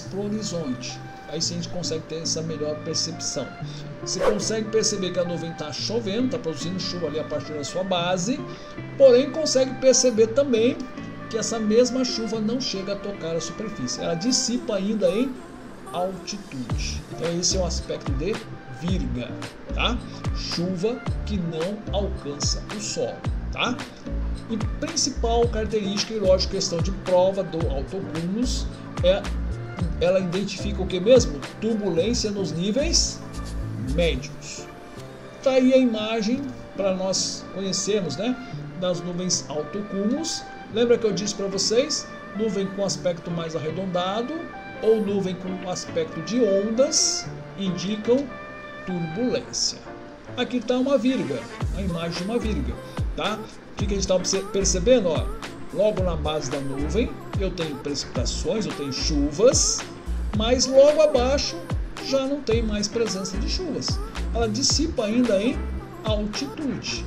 para o horizonte. Aí sim a gente consegue ter essa melhor percepção. Você consegue perceber que a nuvem está chovendo, está produzindo chuva ali a partir da sua base, porém consegue perceber também que essa mesma chuva não chega a tocar a superfície. Ela dissipa ainda em altitude. Então esse é o aspecto de virga, tá? Chuva que não alcança o solo, tá? E principal característica e lógico questão de prova do altocúmulos é ela identifica o que mesmo? Turbulência nos níveis médios. Tá aí a imagem para nós conhecermos, né, das nuvens altocúmulos. Lembra que eu disse para vocês? Nuvem com aspecto mais arredondado ou nuvem com aspecto de ondas indicam turbulência. Aqui está uma virga, a imagem de uma virga, tá? O que a gente está percebendo? Ó, logo na base da nuvem eu tenho precipitações, eu tenho chuvas, mas logo abaixo já não tem mais presença de chuvas. Ela dissipa ainda em altitude.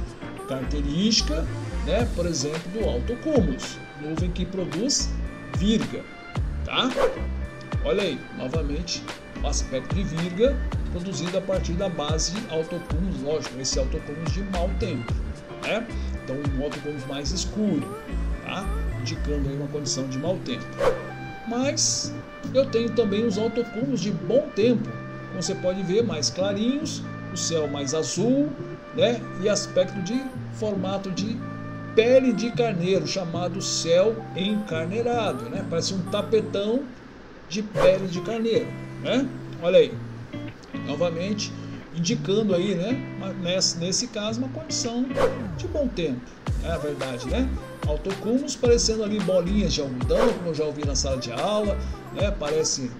Característica, né, por exemplo, do altocúmulos, nuvem que produz virga, tá? Olha aí, novamente, o aspecto de virga produzido a partir da base de altocúmulos, lógico, esse altocúmulos de mau tempo, né? Então, um altocúmulos mais escuro, tá? Indicando aí uma condição de mau tempo. Mas eu tenho também os altocúmulos de bom tempo, como você pode ver, mais clarinhos, o céu mais azul, né? E aspecto de formato de pele de carneiro, chamado céu encarneirado, né? Parece um tapetão de pele de carneiro, né? Olha aí. novamente indicando aí, né, nesse caso, uma condição de bom tempo, é a verdade, né? Altocúmulos parecendo ali bolinhas de algodão, como eu já ouvi na sala de aula, né? Parece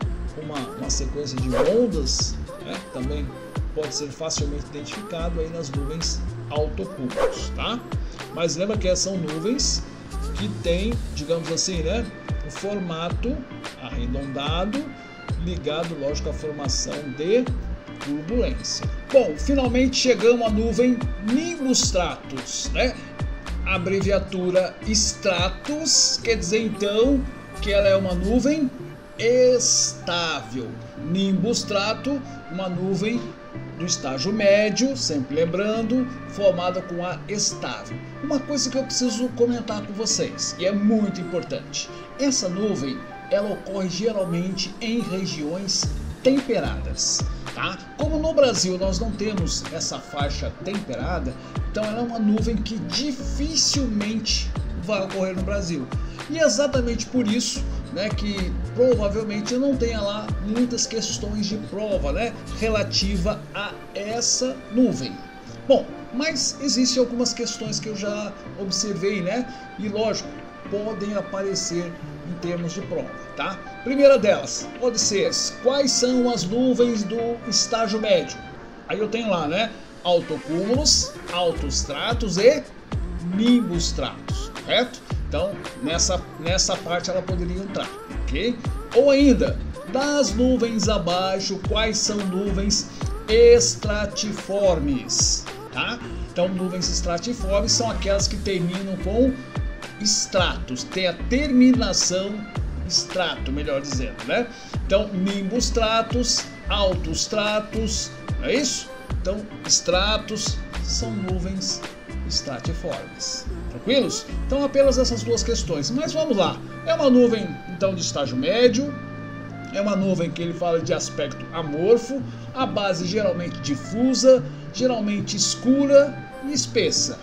uma sequência de ondas, né? Também pode ser facilmente identificado aí nas nuvens altocúmulos, tá? Mas lembra que são nuvens que têm, digamos assim, né, o formato arredondado, ligado, lógico, à formação de turbulência. Bom, finalmente chegamos à nuvem Nimbus Stratus, né? A abreviatura Stratus quer dizer então que ela é uma nuvem estável. Nimbus Stratus, uma nuvem do estágio médio, sempre lembrando, formada com ar estável. Uma coisa que eu preciso comentar com vocês, e é muito importante: essa nuvem ela ocorre geralmente em regiões temperadas. Tá? Como no Brasil nós não temos essa faixa temperada, então ela é uma nuvem que dificilmente vai ocorrer no Brasil. E é exatamente por isso, né, que provavelmente não tenha lá muitas questões de prova, né, relativa a essa nuvem. Bom, mas existem algumas questões que eu já observei, né, e lógico, podem aparecer em termos de prova, tá? Primeira delas pode ser: quais são as nuvens do estágio médio? Aí eu tenho lá, né, altocúmulos, altostratos e nimbostratos, correto? Então nessa parte ela poderia entrar, ok? Ou ainda, das nuvens abaixo, quais são nuvens estratiformes, tá? Então nuvens estratiformes são aquelas que terminam com estratos, tem a terminação estrato, melhor dizendo, né? Então, nimbostratos, altostratos, não é isso? Então, estratos são nuvens estratiformes. Tranquilos? Então, apenas essas duas questões. Mas vamos lá. É uma nuvem, então, de estágio médio. É uma nuvem que ele fala de aspecto amorfo, a base geralmente difusa, geralmente escura e espessa,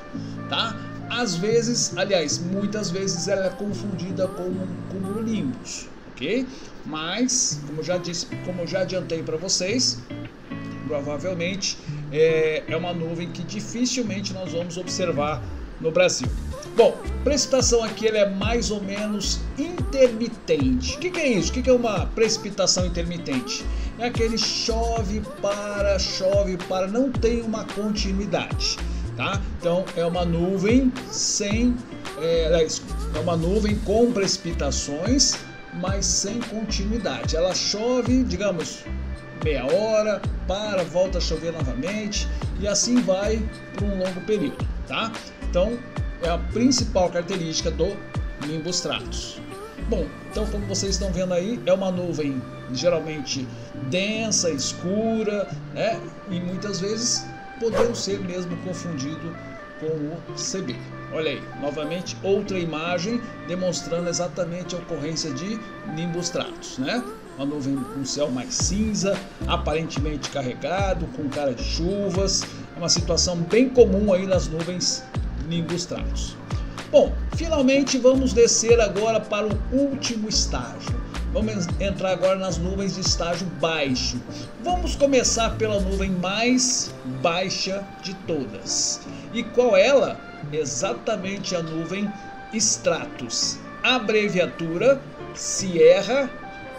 tá? Às vezes, aliás, muitas vezes ela é confundida com um cumulonimbus, ok? Mas, como eu já adiantei para vocês, provavelmente é uma nuvem que dificilmente nós vamos observar no Brasil. Bom, precipitação aqui ela é mais ou menos intermitente. O que é isso? O que é uma precipitação intermitente? É aquele chove para, não tem uma continuidade. Tá? Então é uma nuvem é uma nuvem com precipitações, mas sem continuidade. Ela chove, digamos, meia hora, volta a chover novamente e assim vai por um longo período, tá? Então é a principal característica do Nimbus Stratus. Bom, então como vocês estão vendo aí, é uma nuvem geralmente densa, escura, né? E muitas vezes podendo ser mesmo confundido com o CB. Olha aí, novamente outra imagem demonstrando exatamente a ocorrência de Nimbus Stratus, né? Uma nuvem com céu mais cinza, aparentemente carregado, com cara de chuvas. É uma situação bem comum aí nas nuvens Nimbus Stratus. Bom, finalmente vamos descer agora para o último estágio. Vamos entrar agora nas nuvens de estágio baixo. Vamos começar pela nuvem mais baixa de todas. E qual ela? Exatamente a nuvem Stratus. Abreviatura Sierra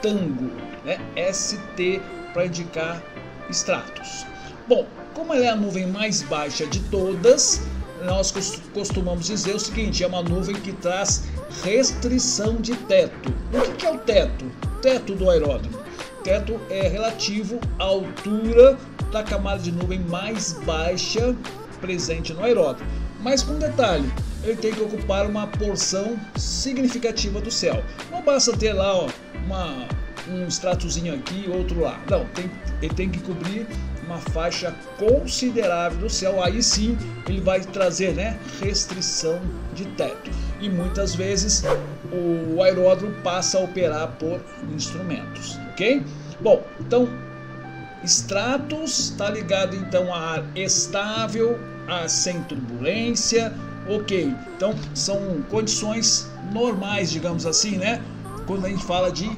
Tango, né? ST para indicar Stratus. Bom, como ela é a nuvem mais baixa de todas, nós costumamos dizer o seguinte: é uma nuvem que traz restrição de teto. O que é o teto? Teto do aeródromo. Teto é relativo à altura da camada de nuvem mais baixa presente no aeródromo. Mas com detalhe, ele tem que ocupar uma porção significativa do céu. Não basta ter lá, ó, um estratozinho aqui, outro lá. Não, ele tem que cobrir uma faixa considerável do céu. Aí sim ele vai trazer, né, restrição de teto. E muitas vezes o aeródromo passa a operar por instrumentos, ok? Bom, então Stratus está ligado então a ar estável, a sem turbulência, ok? Então são condições normais, digamos assim, né? Quando a gente fala de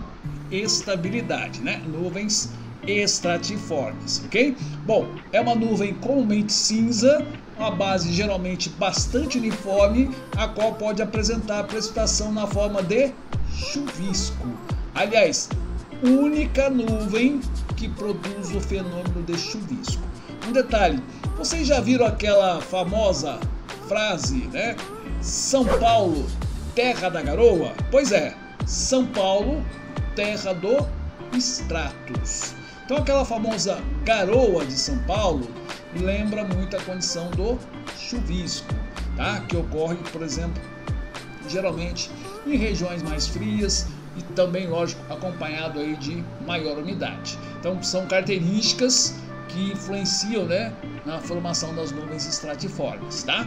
estabilidade, né? Nuvens estratiformes, ok? Bom, é uma nuvem comumente cinza, uma base geralmente bastante uniforme, a qual pode apresentar precipitação na forma de chuvisco. Aliás, única nuvem que produz o fenômeno de chuvisco. Um detalhe, vocês já viram aquela famosa frase, né? São Paulo, terra da garoa? Pois é, São Paulo, terra do stratus. Então aquela famosa garoa de São Paulo lembra muito a condição do chuvisco, tá? Que ocorre, por exemplo, geralmente em regiões mais frias e também, lógico, acompanhado aí de maior umidade. Então são características que influenciam, né, na formação das nuvens estratiformes, tá?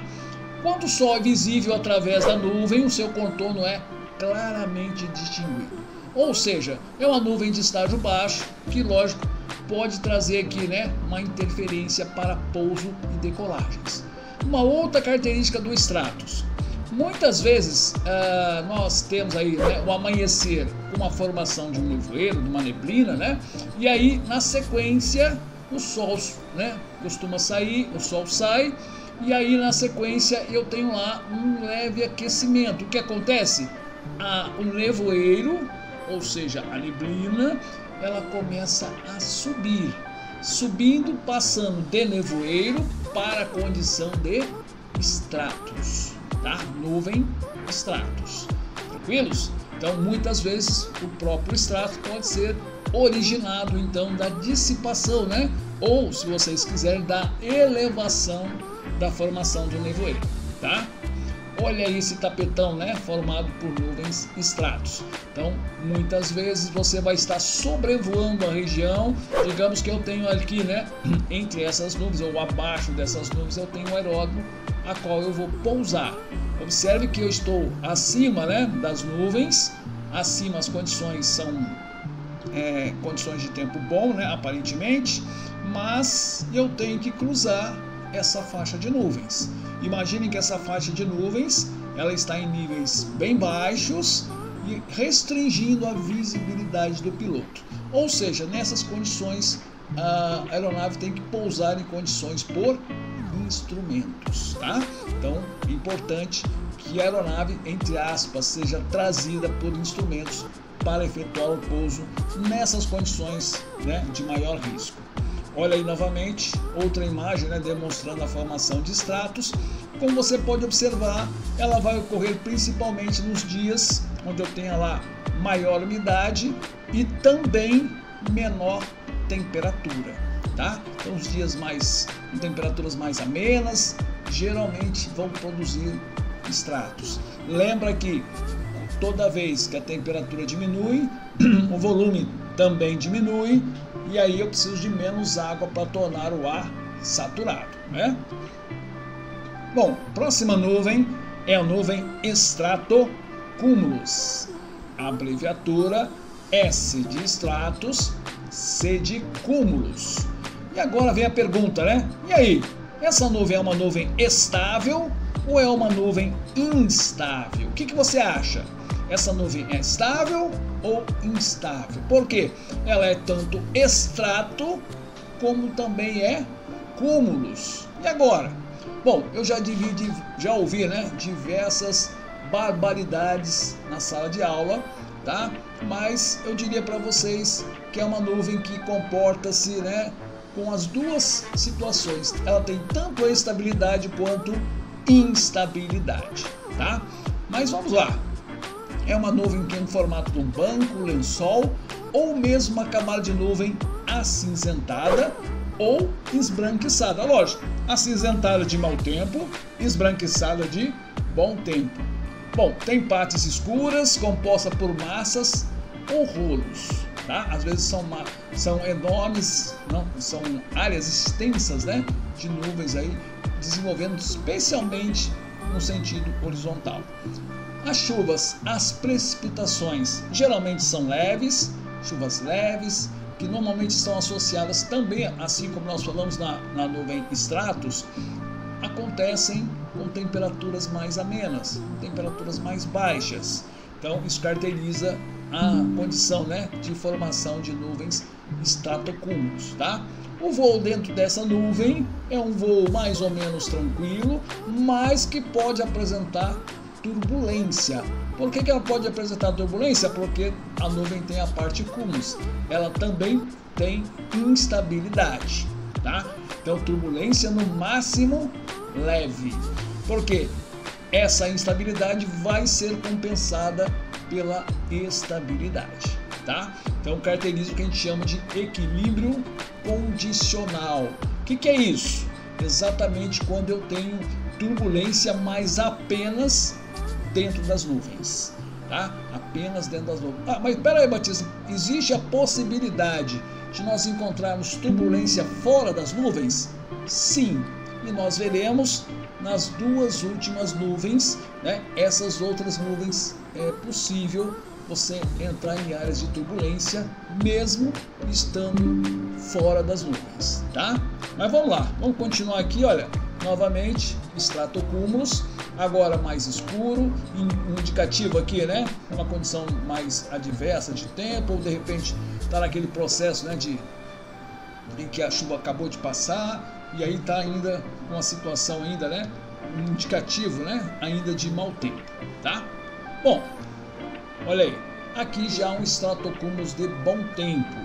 Quando o Sol é visível através da nuvem, o seu contorno é claramente distinguido. Ou seja, é uma nuvem de estágio baixo que, lógico, pode trazer aqui, né, uma interferência para pouso e decolagens. Uma outra característica do stratus. Muitas vezes nós temos aí, né, o amanhecer com uma formação de um nevoeiro, de uma neblina, né? E aí, na sequência, o Sol, né, costuma sair, o Sol sai, e aí na sequência eu tenho lá um leve aquecimento. O que acontece? O nevoeiro, ou seja, a neblina, ela começa a subir, subindo, passando de nevoeiro para a condição de stratus, tá? Nuvem stratus, tranquilos? Então muitas vezes o próprio stratus pode ser originado então da dissipação, né? Ou, se vocês quiserem, da elevação da formação do nevoeiro, tá? Olha aí esse tapetão, né, formado por nuvens stratus. Então, muitas vezes você vai estar sobrevoando a região. Digamos que eu tenho aqui, né, entre essas nuvens ou abaixo dessas nuvens, eu tenho um aeródromo a qual eu vou pousar. Observe que eu estou acima, né, das nuvens. Acima as condições são condições de tempo bom, né, aparentemente, mas eu tenho que cruzar essa faixa de nuvens. Imaginem que essa faixa de nuvens ela está em níveis bem baixos e restringindo a visibilidade do piloto. Ou seja, nessas condições a aeronave tem que pousar em condições por instrumentos, tá? Então é importante que a aeronave, entre aspas, seja trazida por instrumentos para efetuar o pouso nessas condições, né, de maior risco. Olha aí novamente outra imagem, né, demonstrando a formação de stratus. Como você pode observar, ela vai ocorrer principalmente nos dias onde eu tenha lá maior umidade e também menor temperatura, tá? Então os dias com temperaturas mais amenas geralmente vão produzir stratus. Lembra que toda vez que a temperatura diminui, o volume também diminui, e aí eu preciso de menos água para tornar o ar saturado, né? Bom, próxima nuvem é a nuvem stratocumulus. A abreviatura S de stratus, C de cúmulos. E agora vem a pergunta, né? E aí, essa nuvem é uma nuvem estável ou é uma nuvem instável? O que você acha? Essa nuvem é estável ou instável? Por quê? Ela é tanto extrato como também é cúmulos. E agora? Bom, eu já ouvi, né, diversas barbaridades na sala de aula, tá? Mas eu diria para vocês que é uma nuvem que comporta-se, né, com as duas situações. Ela tem tanto a estabilidade quanto instabilidade, tá? Mas vamos lá. É uma nuvem que é no formato de um banco, lençol, ou mesmo uma camada de nuvem acinzentada ou esbranquiçada. Lógico, acinzentada de mau tempo, esbranquiçada de bom tempo. Bom, tem partes escuras, composta por massas ou rolos, tá? Às vezes são enormes, não, são áreas extensas, né, de nuvens aí, desenvolvendo especialmente no sentido horizontal. As chuvas, as precipitações geralmente são leves, chuvas leves, que normalmente estão associadas também, assim como nós falamos na nuvem stratus, acontecem com temperaturas mais amenas, temperaturas mais baixas. Então isso caracteriza a condição, né, de formação de nuvens estratocúmulos, tá? O voo dentro dessa nuvem é um voo mais ou menos tranquilo, mas que pode apresentar turbulência. Por que ela pode apresentar turbulência? Porque a nuvem tem a parte cúmulos, ela também tem instabilidade, tá? Então turbulência no máximo leve, porque essa instabilidade vai ser compensada pela estabilidade, tá? Então caracteriza o que a gente chama de equilíbrio condicional. O que é isso? Exatamente quando eu tenho turbulência, mas apenas dentro das nuvens, tá? Apenas dentro das nuvens. Ah, mas peraí, Batista, existe a possibilidade de nós encontrarmos turbulência fora das nuvens? Sim, e nós veremos nas duas últimas nuvens, né? Essas outras nuvens é possível você entrar em áreas de turbulência mesmo estando fora das nuvens, tá? Mas vamos lá, vamos continuar aqui, olha, novamente estratocúmulos, agora mais escuro, um indicativo aqui, né? Uma condição mais adversa de tempo, ou de repente está naquele processo, né, em que a chuva acabou de passar e aí está ainda uma situação ainda, né, um indicativo, né, ainda de mau tempo, tá? Bom, olha aí, aqui já um estratocúmulos de bom tempo,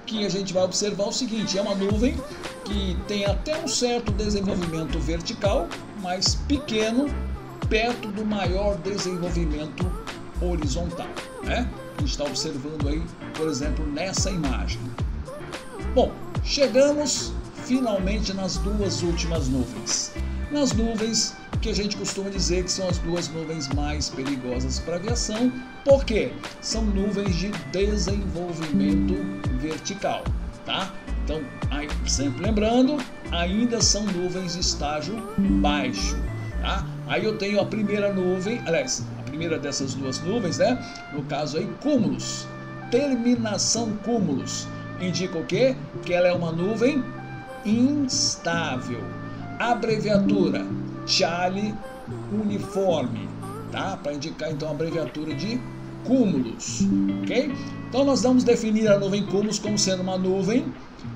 que a gente vai observar o seguinte, é uma nuvem que tem até um certo desenvolvimento vertical, mas pequeno, perto do maior desenvolvimento horizontal, né? A gente está observando aí, por exemplo, nessa imagem. Bom, chegamos finalmente nas duas últimas nuvens. Nas nuvens que a gente costuma dizer que são as duas nuvens mais perigosas para a aviação, porque são nuvens de desenvolvimento vertical, tá? Então, aí, sempre lembrando, ainda são nuvens de estágio baixo, tá? Aí eu tenho a primeira nuvem, aliás, a primeira dessas duas nuvens, né? No caso aí, cúmulos, terminação cúmulos, indica o quê? Que ela é uma nuvem instável. Abreviatura Charlie uniforme, tá? Para indicar então a abreviatura de cúmulos, ok? Então nós vamos definir a nuvem cúmulos como sendo uma nuvem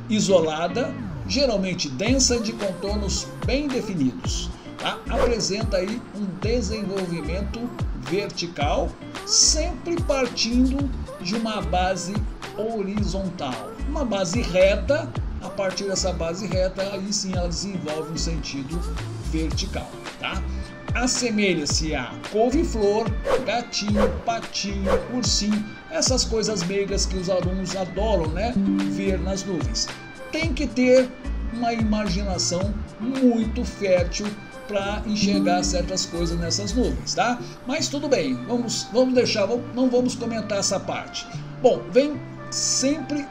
isolada, geralmente densa, de contornos bem definidos, tá? Apresenta aí um desenvolvimento vertical, sempre partindo de uma base horizontal, uma base reta. A partir dessa base reta, aí sim ela desenvolve um sentido vertical, tá? Assemelha-se a couve-flor, gatinho, patinho, ursinho, essas coisas meigas que os alunos adoram, né, ver nas nuvens. Tem que ter uma imaginação muito fértil para enxergar certas coisas nessas nuvens, tá? Mas tudo bem, vamos deixar, não vamos comentar essa parte. Bom, vem sempre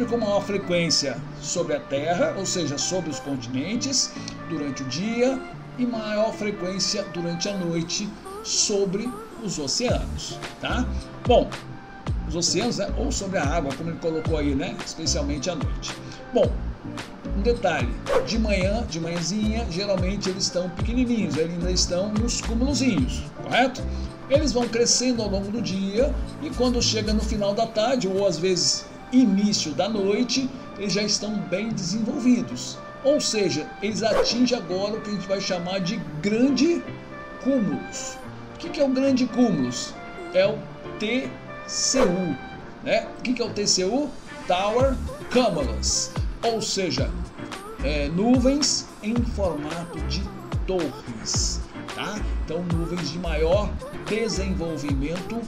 com maior frequência sobre a Terra, ou seja, sobre os continentes, durante o dia, e maior frequência durante a noite sobre os oceanos, tá? Bom, os oceanos, né, ou sobre a água, como ele colocou aí, né, especialmente à noite. Bom, um detalhe, de manhãzinha, geralmente eles estão pequenininhos, eles ainda estão nos cúmulozinhos, correto? Eles vão crescendo ao longo do dia e quando chega no final da tarde, ou às vezes início da noite, eles já estão bem desenvolvidos. Ou seja, eles atingem agora o que a gente vai chamar de grande cúmulos. O que é o grande cúmulos? É o TCU, né? O que é o TCU? Tower Cumulus, ou seja, nuvens em formato de torres, tá? Então nuvens de maior desenvolvimento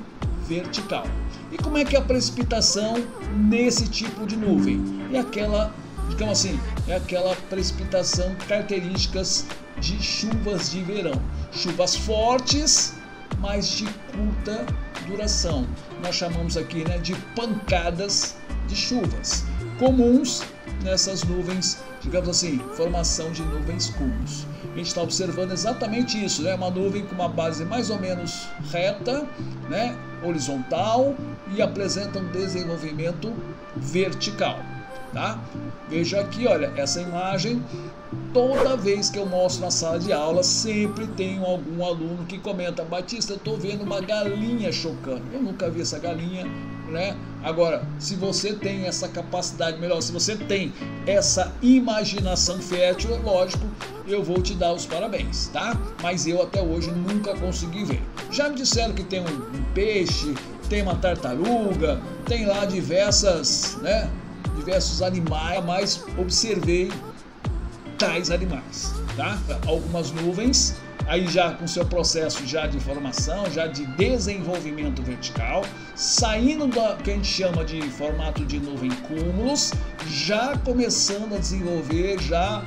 vertical. E como é que é a precipitação nesse tipo de nuvem? É aquela, digamos assim, é aquela precipitação características de chuvas de verão. Chuvas fortes, mas de curta duração. Nós chamamos aqui, né, de pancadas de chuvas, comuns nessas nuvens, digamos assim, formação de nuvens cúmulos. A gente está observando exatamente isso, né? Uma nuvem com uma base mais ou menos reta, né? Horizontal, e apresenta um desenvolvimento vertical. tá? Veja aqui, olha, essa imagem, toda vez que eu mostro na sala de aula, sempre tem algum aluno que comenta: Batista, eu estou vendo uma galinha chocando. Eu nunca vi essa galinha, né? Agora, se você tem essa capacidade, melhor, se você tem essa imaginação fértil, é lógico, eu vou te dar os parabéns, tá? Mas eu até hoje nunca consegui ver. Já me disseram que tem um peixe, tem uma tartaruga, tem lá diversos animais, mas observei tais animais, tá? Algumas nuvens, aí já com seu processo já de formação, já de desenvolvimento vertical, saindo da que a gente chama de formato de nuvem cúmulos, já começando a desenvolver já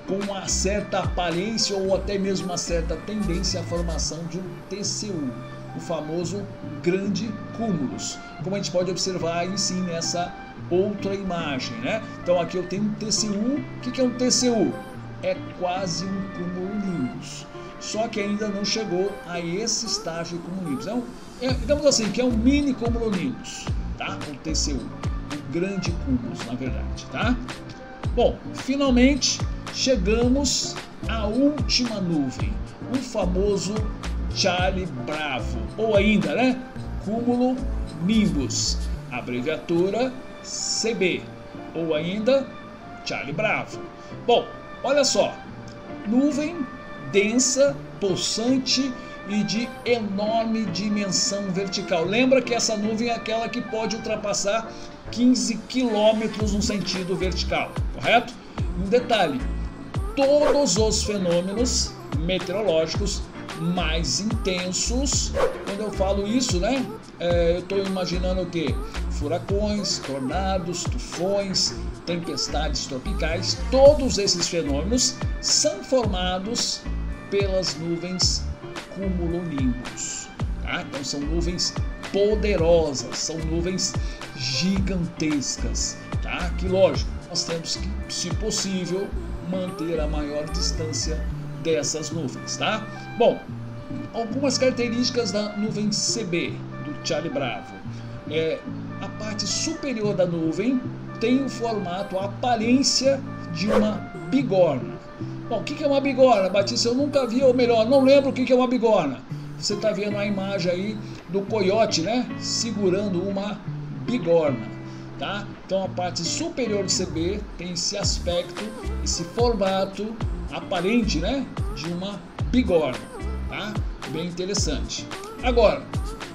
com uma certa aparência ou até mesmo uma certa tendência à formação de um TCU, o famoso grande cúmulos, como a gente pode observar aí sim nessa outra imagem, né? Então aqui eu tenho um TCU. O que é um TCU? É quase um cumulonimbus, só que ainda não chegou a esse estágio de cumulonimbus. Então, digamos assim, que é um mini cumulonimbus, tá? O TCU, o grande cúmulos, na verdade, tá? Bom, finalmente chegamos à última nuvem, o famoso Charlie Bravo, ou ainda, né, cumulonimbus, abreviatura CB, ou ainda Charlie Bravo. Bom, olha só, nuvem densa, possante e de enorme dimensão vertical. Lembra que essa nuvem é aquela que pode ultrapassar 15 quilômetros no sentido vertical, correto? Um detalhe: todos os fenômenos meteorológicos mais intensos, quando eu falo isso, né, eu estou imaginando o quê? Furacões, tornados, tufões, tempestades tropicais. Todos esses fenômenos são formados pelas nuvens cumulonimbus, tá? Então são nuvens poderosas, são nuvens gigantescas, tá? Que lógico, nós temos que, se possível, manter a maior distância dessas nuvens, tá? Bom, algumas características da nuvem CB, do Charlie Bravo. A parte superior da nuvem tem o formato, a aparência de uma bigorna. Bom, o que é uma bigorna, Batista? Eu nunca vi, ou melhor, não lembro o que é uma bigorna. Você está vendo a imagem aí do coiote, né, segurando uma bigorna, tá? Então a parte superior do CB tem esse aspecto, esse formato aparente, né, de uma bigorna, tá? Bem interessante. Agora,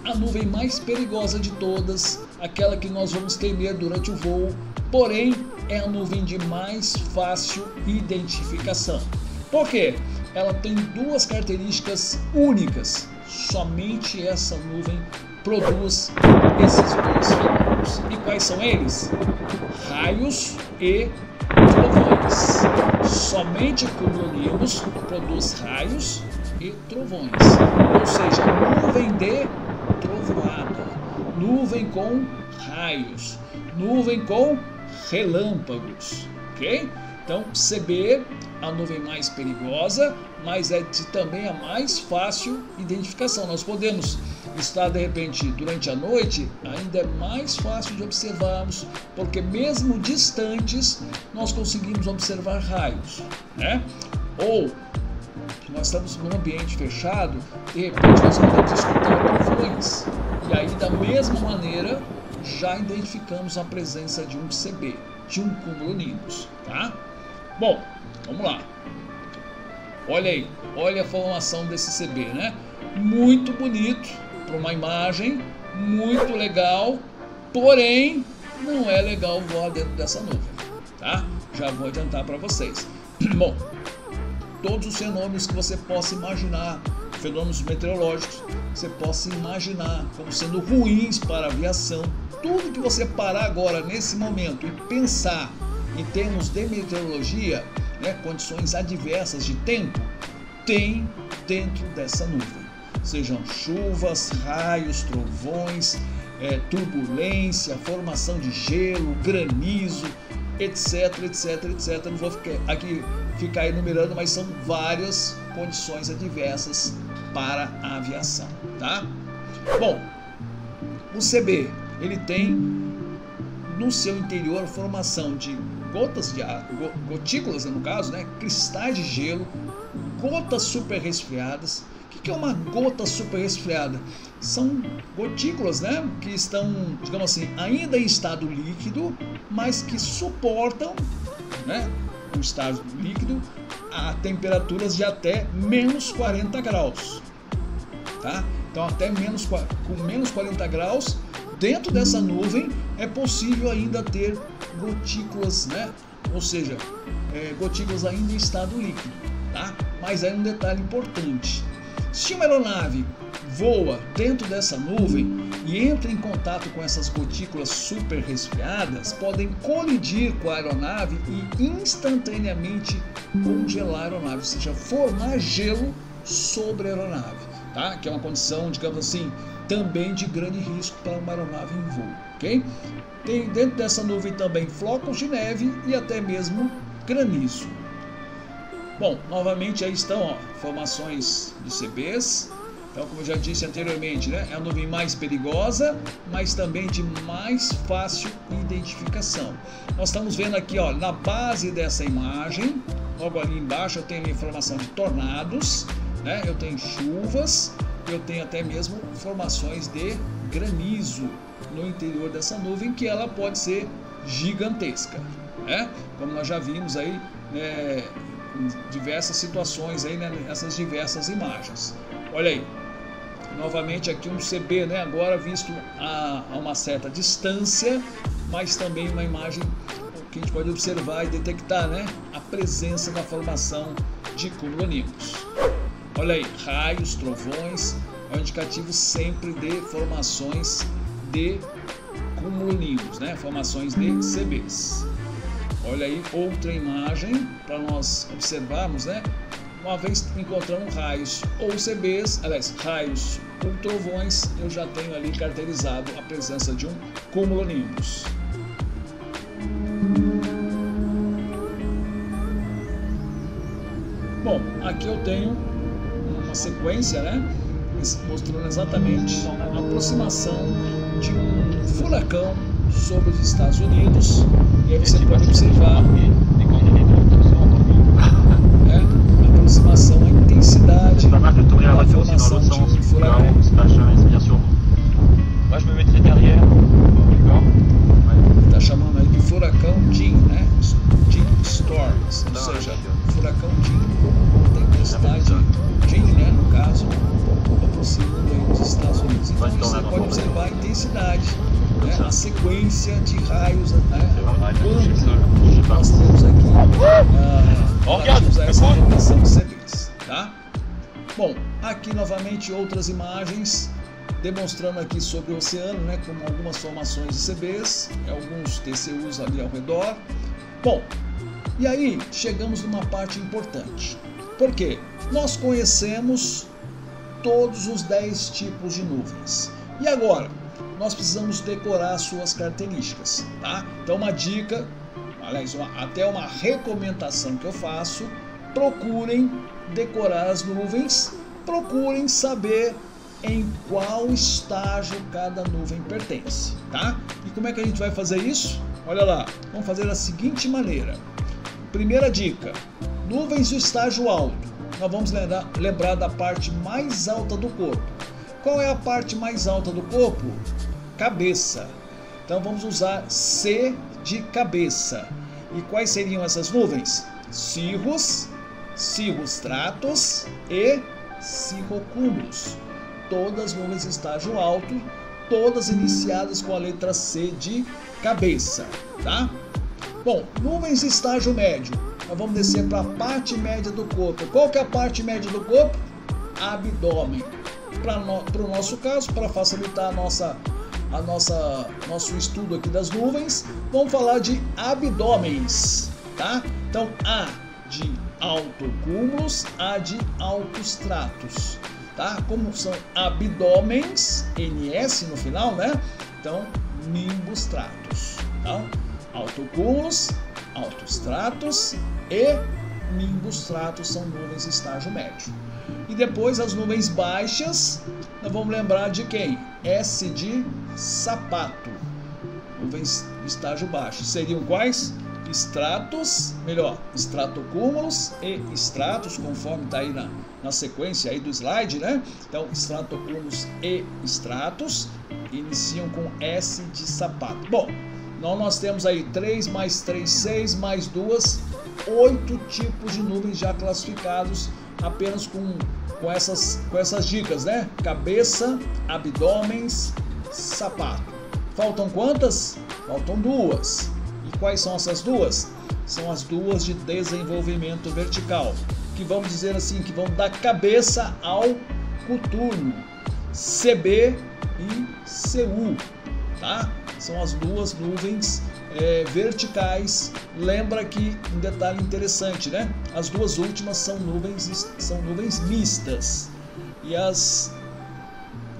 a nuvem mais perigosa de todas, aquela que nós vamos temer durante o voo, porém é a nuvem de mais fácil identificação. Por quê? Ela tem duas características únicas. Somente essa nuvem produz esses dois fenômenos. E quais são eles? Raios e trovões. Somente cumulonimbus produz raios e trovões. Ou seja, nuvem de trovoada, nuvem com raios, nuvem com relâmpagos, ok? Então, CB, a nuvem mais perigosa, mas é também a mais fácil identificação. Nós podemos estar, de repente, durante a noite, ainda é mais fácil de observarmos, porque mesmo distantes, nós conseguimos observar raios, né? Ou nós estamos num ambiente fechado, de repente nós podemos escutar trovões, e aí da mesma maneira já identificamos a presença de um CB, de um cumulonimbus, tá? Bom, vamos lá. Olha aí, olha a formação desse CB, né? Muito bonito para uma imagem, muito legal, porém não é legal voar dentro dessa nuvem, tá? Já vou adiantar para vocês. Bom, todos os fenômenos que você possa imaginar, fenômenos meteorológicos, você possa imaginar como sendo ruins para a aviação, tudo que você parar agora nesse momento e pensar em termos de meteorologia, né, condições adversas de tempo, tem dentro dessa nuvem. Sejam chuvas, raios, trovões, turbulência, formação de gelo, granizo, etc, etc, etc. Não vou ficar enumerando, mas são várias condições adversas para a aviação, tá? Bom, o CB, ele tem no seu interior a formação de gotas de água, gotículas no caso, né, cristais de gelo, gotas super resfriadas. O que é uma gota super resfriada? São gotículas, né, que estão, digamos assim, ainda em estado líquido, mas que suportam, né, o estado líquido a temperaturas de até menos 40 graus. Tá? Então até com menos 40 graus, dentro dessa nuvem é possível ainda ter gotículas, né? Ou seja, gotículas ainda em estado líquido. Tá? Mas aí um detalhe importante: se uma aeronave voa dentro dessa nuvem e entra em contato com essas gotículas super resfriadas, podem colidir com a aeronave e instantaneamente congelar a aeronave, ou seja, formar gelo sobre a aeronave. Tá? Que é uma condição, digamos assim, também de grande risco para uma aeronave em voo, ok? Tem dentro dessa nuvem também flocos de neve e até mesmo granizo. Bom, novamente aí estão, ó, formações de CBs. Então, como eu já disse anteriormente, né, é a nuvem mais perigosa, mas também de mais fácil identificação. Nós estamos vendo aqui, ó, na base dessa imagem, logo ali embaixo eu tenho a informação de tornados, né? Eu tenho chuvas, eu tenho até mesmo formações de granizo no interior dessa nuvem, que ela pode ser gigantesca, né? Como nós já vimos aí, né, em diversas situações aí, né, nessas diversas imagens. Olha aí, novamente aqui um CB, né, agora visto a uma certa distância, mas também uma imagem que a gente pode observar e detectar, né, a presença da formação de cumulonimbus. Olha aí, raios, trovões, é um indicativo sempre de formações de cumulonimbus, né? Formações de CBs. Olha aí outra imagem para nós observarmos, né? Uma vez encontrando raios ou CBs, aliás, raios ou trovões, eu já tenho ali caracterizado a presença de um cumulonimbus. Bom, aqui eu tenho uma sequência, né, mostrando exatamente a aproximação de um furacão sobre os Estados Unidos. E aí você pode observar a aproximação, a intensidade da formação de um furacão. Está chamando aí de furacão Jeanne, né? Jeanne Storms, ou seja, furacão Jeanne, tempestade Jeanne, né, no caso, aproximando aí dos Estados Unidos. Então você pode observar a intensidade, né, a sequência de raios, né, quanto nós temos aqui relativos a essa formação de CBs, tá? Bom, aqui novamente outras imagens demonstrando aqui sobre o oceano, né, como algumas formações de CBs, alguns TCUs ali ao redor. Bom, e aí chegamos numa parte importante. Por quê? Nós conhecemos todos os 10 tipos de nuvens. E agora? Nós precisamos decorar suas características, tá? Então uma dica, aliás, até uma recomendação que eu faço: procurem decorar as nuvens, procurem saber em qual estágio cada nuvem pertence, tá? E como é que a gente vai fazer isso? Olha lá, vamos fazer da seguinte maneira. Primeira dica: nuvens do estágio alto. Nós vamos lembrar da parte mais alta do corpo. Qual é a parte mais alta do corpo? Cabeça. Então vamos usar C de cabeça. E quais seriam essas nuvens? Cirrus, cirrostratus e cirrocúmulos. Todas nuvens de estágio alto, todas iniciadas com a letra C de cabeça, tá? Bom, nuvens de estágio médio. Nós vamos descer para a parte média do corpo. Qual que é a parte média do corpo? Abdômen. Para o nosso caso, para facilitar nosso estudo aqui das nuvens, vamos falar de abdômenes, tá? Então, A de altocúmulos, A de altostratus, tá? Como são abdômenes, NS no final, né? Então, nimbus stratus, tá? Altocúmulos, altostratus e nimbus stratus são nuvens de estágio médio. E depois as nuvens baixas, nós vamos lembrar de quem? S de sapato. nuvens de estágio baixo. Seriam quais? Estratocúmulos e estratos, conforme está aí na sequência aí do slide, né? Então, estratocúmulos e estratos iniciam com S de sapato. Bom, nós temos aí 3 mais 3, 6 mais 2, 8 tipos de nuvens já classificados apenas com essas dicas, né? Cabeça, abdômenes, sapato. Faltam quantas? Faltam 2. E quais são essas 2? São as 2 de desenvolvimento vertical, que vamos dizer assim, que vão da cabeça ao coturno, CB e CU, tá? São as 2 nuvens verticais. Lembra que um detalhe interessante, né? As 2 últimas são nuvens mistas, e as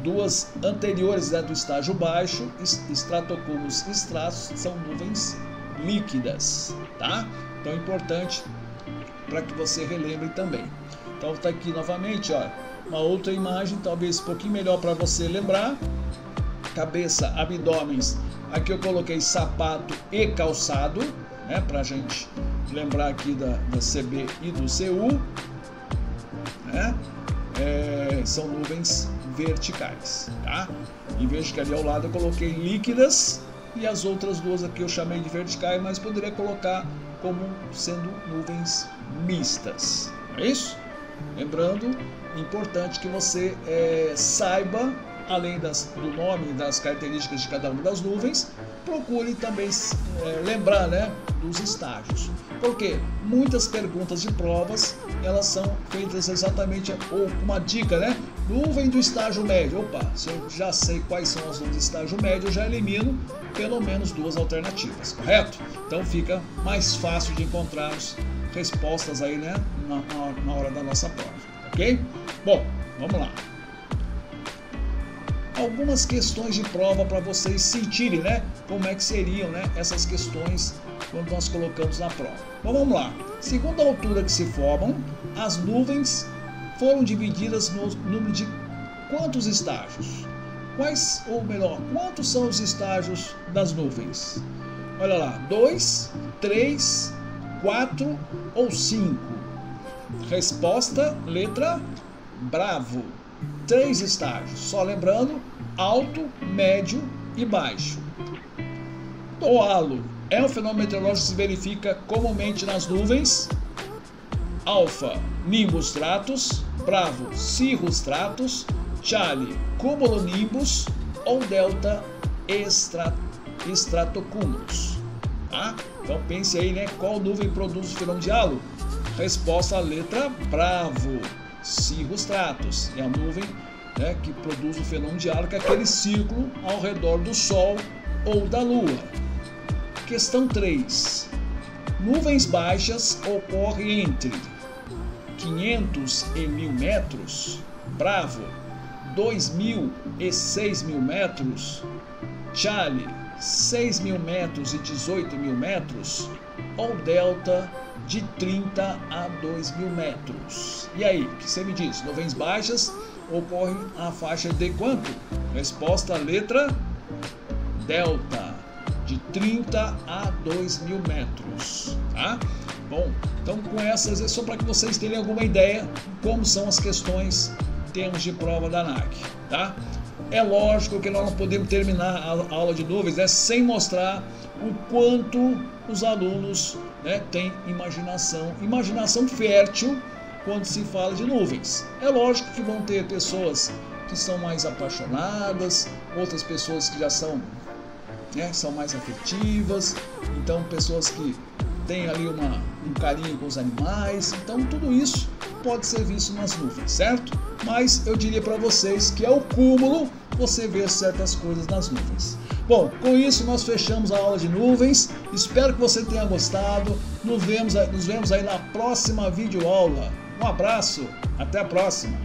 2 anteriores, né, do estágio baixo, estratocúmulos e estratos, são nuvens líquidas, tá? Então é importante para que você relembre também. Então está aqui novamente, ó, uma outra imagem, talvez um pouquinho melhor para você lembrar. Cabeça, abdômenes, aqui eu coloquei sapato e calçado, né, para a gente lembrar aqui da CB e do CU, né? São nuvens verticais, tá? E veja que ali ao lado eu coloquei líquidas, e as outras 2 aqui eu chamei de verticais, mas poderia colocar como sendo nuvens mistas, é isso? Lembrando, importante que você saiba, além do nome e das características de cada uma das nuvens, procure também lembrar, né, dos estágios. Porque muitas perguntas de provas, elas são feitas exatamente, ou uma dica, né? Nuvem do estágio médio. Opa, se eu já sei quais são as nuvens do estágio médio, eu já elimino pelo menos 2 alternativas, correto? Então fica mais fácil de encontrarmos respostas aí, né, na hora da nossa prova, ok? Bom, vamos lá. Algumas questões de prova para vocês sentirem, né, como é que seriam, né, essas questões quando nós colocamos na prova. Então vamos lá. Segundo a altura que se formam, as nuvens foram divididas no número de quantos estágios? Quantos são os estágios das nuvens? Olha lá, 2, 3, 4 ou 5? Resposta, letra Bravo. 3 estágios, só lembrando, alto, médio e baixo. O halo é um fenômeno meteorológico que se verifica comumente nas nuvens. Alfa, nimbus stratus, Bravo, cirrus stratus, Charlie, cumulonimbus ou delta, estratocúmulos, tá? Então pense aí, né, qual nuvem produz o fenômeno de halo? Resposta, letra Bravo, cirrus stratus, é a nuvem, né, que produz o fenômeno de halo, que é aquele círculo ao redor do Sol ou da Lua. Questão 3. Nuvens baixas ocorrem entre 500 e 1000 metros, Bravo, 2000 e 6000 metros, Charlie, 6000 metros e 18.000 metros, ou delta, de 30 a 2000 metros. E aí, o que você me diz? Nuvens baixas ocorrem a faixa de quanto? Resposta, letra delta, de 30 a 2000 metros, tá? Bom, então com essas é só para que vocês tenham alguma ideia de como são as questões em termos de prova da ANAC, tá? É lógico que nós não podemos terminar a aula de nuvens, né, sem mostrar o quanto os alunos, né, têm imaginação fértil quando se fala de nuvens. É lógico que vão ter pessoas que são mais apaixonadas, outras pessoas que já são mais afetivas, então pessoas que têm ali um carinho com os animais, então tudo isso pode ser visto nas nuvens, certo? Mas eu diria para vocês que é o cúmulo você ver certas coisas nas nuvens. Bom, com isso nós fechamos a aula de nuvens, espero que você tenha gostado, nos vemos aí na próxima videoaula. Um abraço, até a próxima!